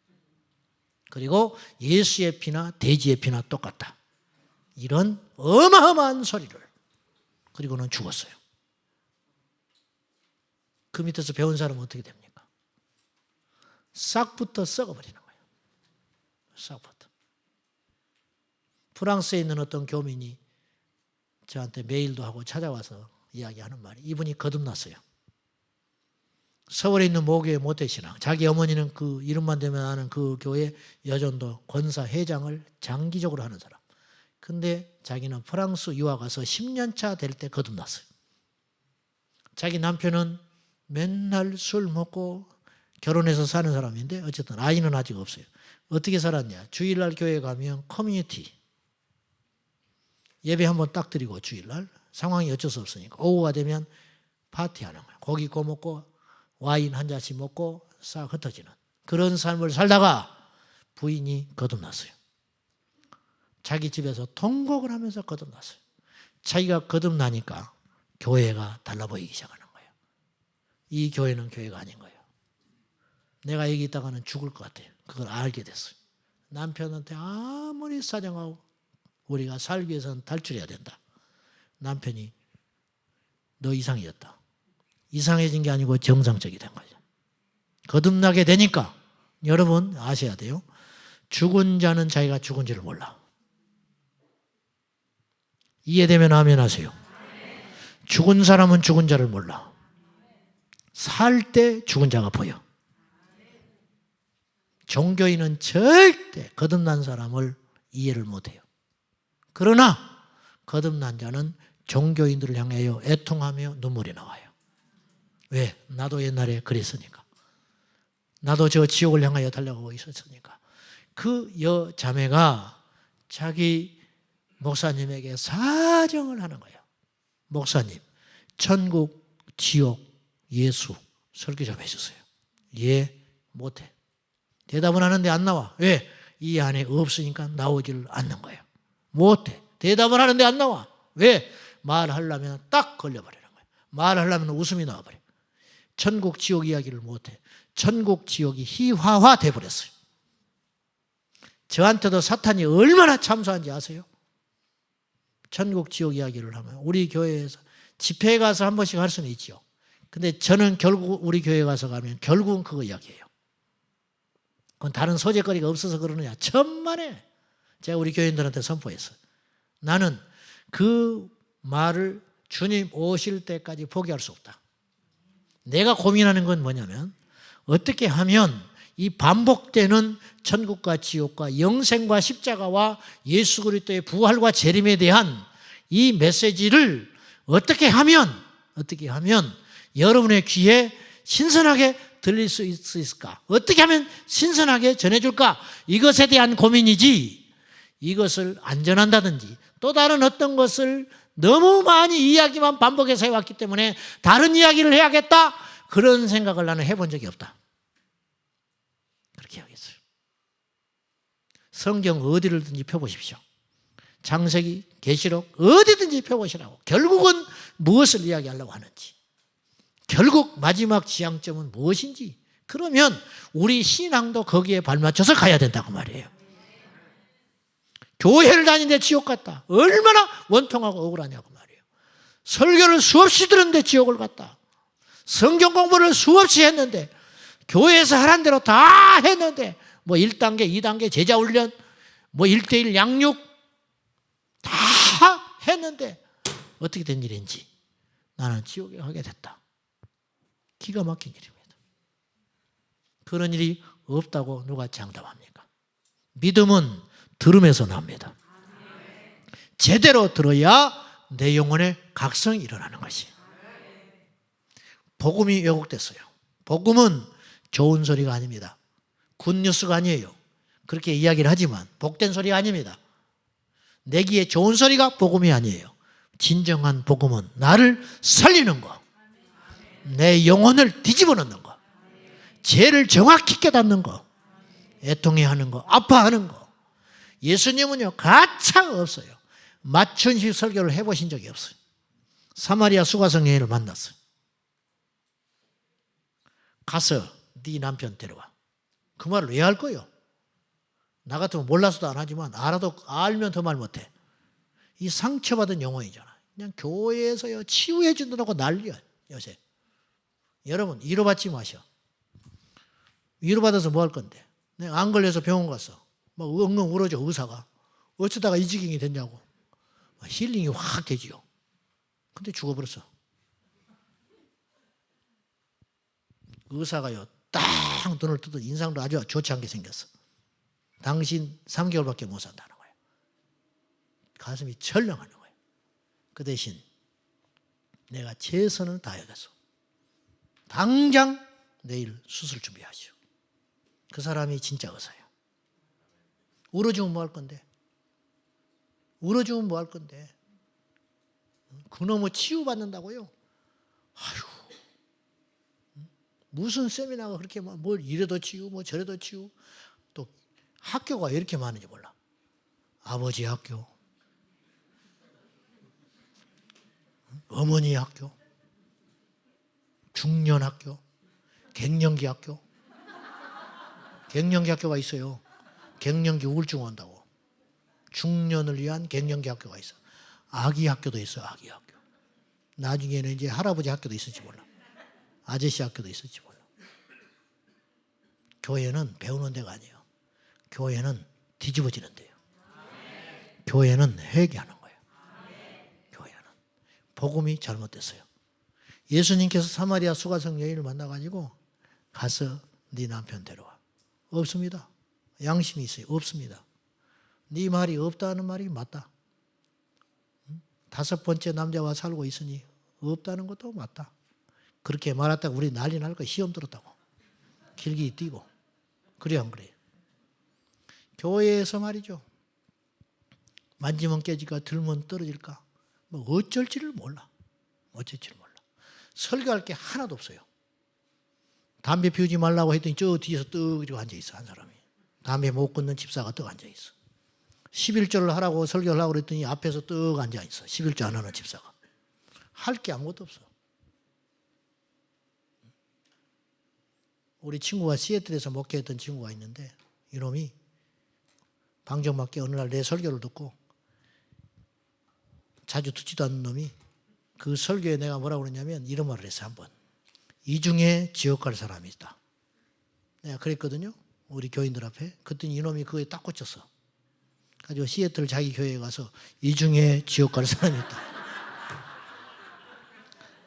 그리고 예수의 피나 돼지의 피나 똑같다. 이런 어마어마한 소리를. 그리고는 죽었어요. 그 밑에서 배운 사람은 어떻게 됩니까? 싹부터 썩어버리는 거예요. 싹부터. 프랑스에 있는 어떤 교민이 저한테 메일도 하고 찾아와서 이야기하는 말이, 이분이 거듭났어요. 서울에 있는 모교회 모태신앙, 자기 어머니는 그 이름만 대면 아는 그 교회 여전도 권사 회장을 장기적으로 하는 사람. 근데 자기는 프랑스 유학 가서 10년 차 될 때 거듭났어요. 자기 남편은 맨날 술 먹고 결혼해서 사는 사람인데 어쨌든 아이는 아직 없어요. 어떻게 살았냐? 주일날 교회 가면 커뮤니티 예배 한번 딱 드리고, 주일날 상황이 어쩔 수 없으니까 오후가 되면 파티하는 거예요. 고기 구워 먹고 와인 한 잔씩 먹고 싹 흩어지는 그런 삶을 살다가 부인이 거듭났어요. 자기 집에서 통곡을 하면서 거듭났어요. 자기가 거듭나니까 교회가 달라 보이기 시작하는 거예요. 이 교회는 교회가 아닌 거예요. 내가 여기 있다가는 죽을 것 같아요. 그걸 알게 됐어요. 남편한테 아무리 사정하고 우리가 살기 위해서는 탈출해야 된다. 남편이 너 이상해졌다. 이상해진 게 아니고 정상적이 된 거죠. 거듭나게 되니까 여러분 아셔야 돼요. 죽은 자는 자기가 죽은 줄을 몰라. 이해되면 아멘 하세요. 죽은 사람은 죽은 자를 몰라. 살 때 죽은 자가 보여. 종교인은 절대 거듭난 사람을 이해를 못해요. 그러나 거듭난 자는 종교인들을 향하여 애통하며 눈물이 나와요. 왜? 나도 옛날에 그랬으니까. 나도 저 지옥을 향하여 달려가고 있었으니까. 그 여자매가 자기 목사님에게 사정을 하는 거예요. 목사님, 천국, 지옥, 예수 설교 좀 해주세요. 예, 못해. 대답은 하는데 안 나와. 왜? 이 안에 없으니까 나오지를 않는 거예요. 못해. 대답을 하는데 안 나와. 왜? 말하려면 딱 걸려버리는 거예요. 말하려면 웃음이 나와버려요. 천국, 지옥 이야기를 못해. 천국, 지옥이 희화화 돼버렸어요. 저한테도 사탄이 얼마나 참소한지 아세요? 천국, 지옥 이야기를 하면 우리 교회에서 집회에 가서 한 번씩 할 수는 있죠. 근데 저는 결국 우리 교회에 가서 가면 결국은 그거 이야기해요. 그건 다른 소재거리가 없어서 그러느냐. 천만에 제가 우리 교인들한테 선포했어요. 나는 그 말을 주님 오실 때까지 포기할 수 없다. 내가 고민하는 건 뭐냐면 어떻게 하면 이 반복되는 천국과 지옥과 영생과 십자가와 예수 그리스도의 부활과 재림에 대한 이 메시지를 어떻게 하면 여러분의 귀에 신선하게 들릴 수 있을까? 어떻게 하면 신선하게 전해줄까? 이것에 대한 고민이지, 이것을 안전한다든지 또 다른 어떤 것을 너무 많이 이야기만 반복해서 해왔기 때문에 다른 이야기를 해야겠다, 그런 생각을 나는 해본 적이 없다. 그렇게 하겠어요. 성경 어디를든지 펴보십시오. 창세기, 계시록 어디든지 펴보시라고. 결국은 무엇을 이야기하려고 하는지, 결국 마지막 지향점은 무엇인지, 그러면 우리 신앙도 거기에 발맞춰서 가야 된다고 말이에요. 교회를 다니는데 지옥 갔다. 얼마나 원통하고 억울하냐고 말이에요. 설교를 수없이 들었는데 지옥을 갔다. 성경 공부를 수없이 했는데, 교회에서 하란 대로 다 했는데, 뭐 1단계, 2단계 제자훈련, 뭐 1:1 양육 다 했는데 어떻게 된 일인지 나는 지옥에 가게 됐다. 기가 막힌 일입니다. 그런 일이 없다고 누가 장담합니까? 믿음은 들음에서 납니다. 제대로 들어야 내 영혼의 각성이 일어나는 것이. 복음이 왜곡됐어요. 복음은 좋은 소리가 아닙니다. 굿뉴스가 아니에요. 그렇게 이야기를 하지만 복된 소리가 아닙니다. 내기에 좋은 소리가 복음이 아니에요. 진정한 복음은 나를 살리는 거, 내 영혼을 뒤집어 놓는 거, 죄를 정확히 깨닫는 거, 애통해하는 거, 아파하는 거. 예수님은요, 가차 없어요. 맞춤식 설교를 해보신 적이 없어요. 사마리아 수가성 여인을 만났어요. 가서 네 남편 데려와. 그 말을 왜 할 거예요? 나 같으면 몰라서도 안 하지만 알면 더 말 못해. 이 상처받은 영혼이잖아. 그냥 교회에서요 치유해 준다고 난리야 요새. 여러분 위로받지 마셔. 위로받아서 뭐 할 건데? 내가 안 걸려서 병원 갔어. 막 엉엉 울어줘 의사가. 어쩌다가 이 지경이 됐냐고. 힐링이 확 되지요. 근데 죽어버렸어. 의사가요 딱 눈을 뜨던 인상도 아주 좋지 않게 생겼어. 당신 3개월밖에 못 산다는 거예요. 가슴이 철렁하는 거예요. 그 대신 내가 최선을 다해야겠어. 당장 내일 수술 준비하시오. 그 사람이 진짜 의사예요. 울어주면 뭐 할 건데? 울어주면 뭐 할 건데? 그놈의 치유받는다고요? 아휴, 무슨 세미나가 그렇게 뭘 이래도 치유, 뭐 저래도 치유. 또 학교가 왜 이렇게 많은지 몰라. 아버지 학교, 어머니 학교, 중년 학교, 갱년기 학교. 갱년기 학교가 있어요. 갱년기 우울증 온다고. 중년을 위한 갱년기 학교가 있어. 아기 학교도 있어요. 아기 학교. 나중에는 이제 할아버지 학교도 있을지 몰라. 아저씨 학교도 있을지 몰라. 교회는 배우는 데가 아니에요. 교회는 뒤집어지는 데예요. 교회는 회개하는 거예요. 교회는 복음이 잘못됐어요. 예수님께서 사마리아 수가성 여인을 만나가지고 가서 네 남편 데려와. 없습니다. 양심이 있어요. 없습니다. 네 말이 없다는 말이 맞다. 5번째 남자와 살고 있으니 없다는 것도 맞다. 그렇게 말했다가 우리 난리 날 거야. 시험 들었다고. 길기 뛰고. 그래 안 그래요? 교회에서 말이죠. 만지면 깨질까 들면 떨어질까 뭐 어쩔지를 몰라. 어쩔지를 몰라. 설교할 게 하나도 없어요. 담배 피우지 말라고 했더니 저 뒤에서 떡 이러고 앉아있어 한 사람이. 담배 못 끊는 집사가 떡 앉아있어. 11조를 하라고 설교를 하라고 그랬더니 앞에서 떡 앉아있어. 11조 안 하는 집사가. 할 게 아무것도 없어. 우리 친구가 시애틀에서 목회했던 친구가 있는데 이놈이 방정맞게 어느 날 내 설교를 듣고 자주 듣지도 않는 놈이 그 설교에 내가 뭐라고 그랬냐면 이런 말을 했어 한번. 이 중에 지옥 갈 사람이 있다. 내가 그랬거든요. 우리 교인들 앞에. 그랬더니 이놈이 그거에 딱 꽂혔어. 가지고 시애틀 자기 교회에 가서 이 중에 지옥 갈 사람이 있다.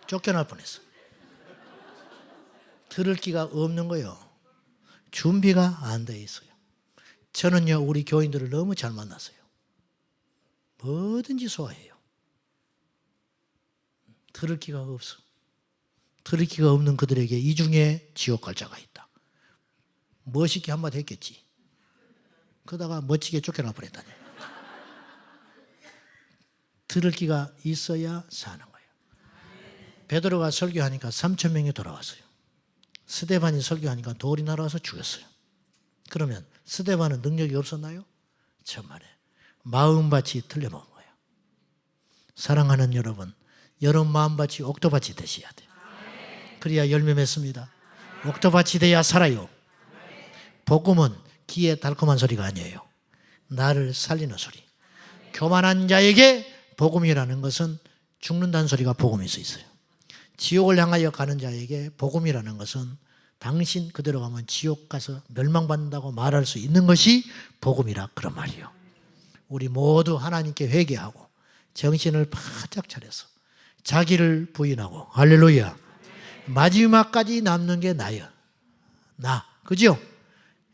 쫓겨날 뻔했어. 들을 기가 없는 거예요. 준비가 안 돼 있어요. 저는요 우리 교인들을 너무 잘 만났어요. 뭐든지 소화해요. 들을 기가 없어. 들을 기가 없는 그들에게 이 중에 지옥 갈 자가 있다. 멋있게 한마디 했겠지. 그러다가 멋지게 쫓겨날 뻔했다니. 들을 기가 있어야 사는 거예요. 베드로가 설교하니까 3,000명이 돌아왔어요. 스데반이 설교하니까 돌이 날아와서 죽였어요. 그러면 스데반은 능력이 없었나요? 천만에. 마음밭이 틀려먹은 거예요. 사랑하는 여러분, 여러분 마음밭이 옥토밭이 되셔야 돼요. 그래야 열매 맺습니다. 옥토밭이 돼야 살아요. 복음은 귀에 달콤한 소리가 아니에요. 나를 살리는 소리. 교만한 자에게 복음이라는 것은 죽는다는 소리가 복음일 수 있어요. 지옥을 향하여 가는 자에게 복음이라는 것은 당신 그대로 가면 지옥 가서 멸망받는다고 말할 수 있는 것이 복음이라 그런 말이에요. 우리 모두 하나님께 회개하고 정신을 바짝 차려서 자기를 부인하고, 할렐루야, 마지막까지 남는 게 나예요. 나, 그죠?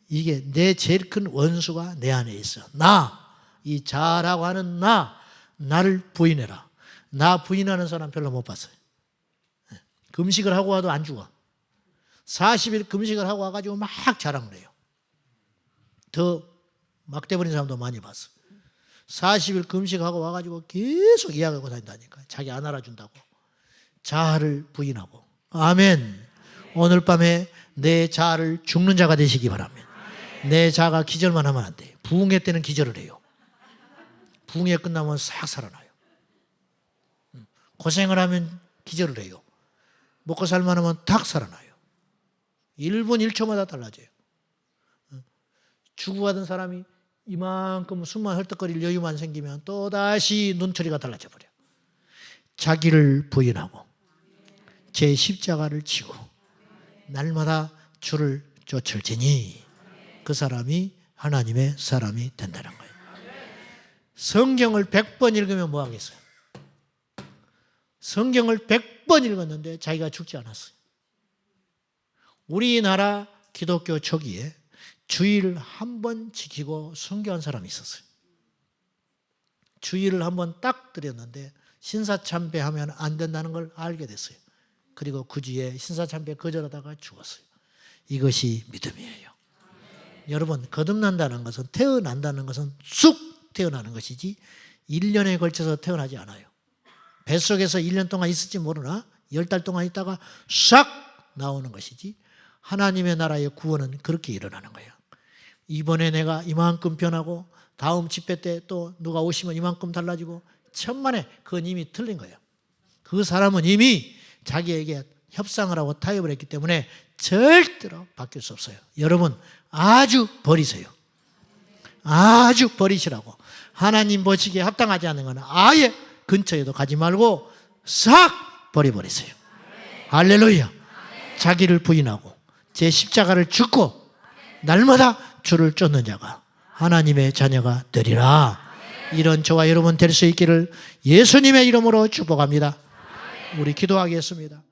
이게 내 제일 큰 원수가 내 안에 있어. 나, 이 자라고 하는 나를 부인해라. 나 부인하는 사람 별로 못 봤어요. 금식을 하고 와도 안 죽어. 40일 금식을 하고 와가지고 막 자랑을 해요. 더 막 돼버린 사람도 많이 봤어. 40일 금식하고 와가지고 계속 이야기하고 다닌다니까. 자기 안 알아준다고. 자아를 부인하고. 아멘. 오늘 밤에 내 자아를 죽는 자가 되시기 바랍니다. 내 자아가 기절만 하면 안 돼요. 부흥회 때는 기절을 해요. 부흥회 끝나면 싹 살아나요. 고생을 하면 기절을 해요. 먹고 살만 하면 탁 살아나요. 1분 1초마다 달라져요. 죽어가던 사람이 이만큼 숨만 헐떡거릴 여유만 생기면 또다시 눈초리가 달라져 버려. 자기를 부인하고 제 십자가를 지고 날마다 주를 쫓을지니 그 사람이 하나님의 사람이 된다는 거예요. 성경을 100번 읽으면 뭐 하겠어요? 성경을 100번 읽었는데 자기가 죽지 않았어요. 우리나라 기독교 초기에 주일을 한 번 지키고 순교한 사람이 있었어요. 주일을 한 번 딱 드렸는데 신사참배하면 안 된다는 걸 알게 됐어요. 그리고 그 주에 신사참배 거절하다가 죽었어요. 이것이 믿음이에요. 여러분, 거듭난다는 것은, 태어난다는 것은 쑥 태어나는 것이지 1년에 걸쳐서 태어나지 않아요. 뱃속에서 1년 동안 있을지 모르나 10달 동안 있다가 싹 나오는 것이지, 하나님의 나라의 구원은 그렇게 일어나는 거예요. 이번에 내가 이만큼 변하고 다음 집회 때 또 누가 오시면 이만큼 달라지고, 천만에 그건 이미 틀린 거예요. 그 사람은 이미 자기에게 협상을 하고 타협을 했기 때문에 절대로 바뀔 수 없어요. 여러분, 아주 버리세요. 아주 버리시라고. 하나님 보시기에 합당하지 않는 건 아예 근처에도 가지 말고 싹 버려버리세요. 할렐루야. 자기를 부인하고 제 십자가를 죽고 날마다 주를 쫓는 자가 하나님의 자녀가 되리라. 이런 저와 여러분 될 수 있기를 예수님의 이름으로 축복합니다. 우리 기도하겠습니다.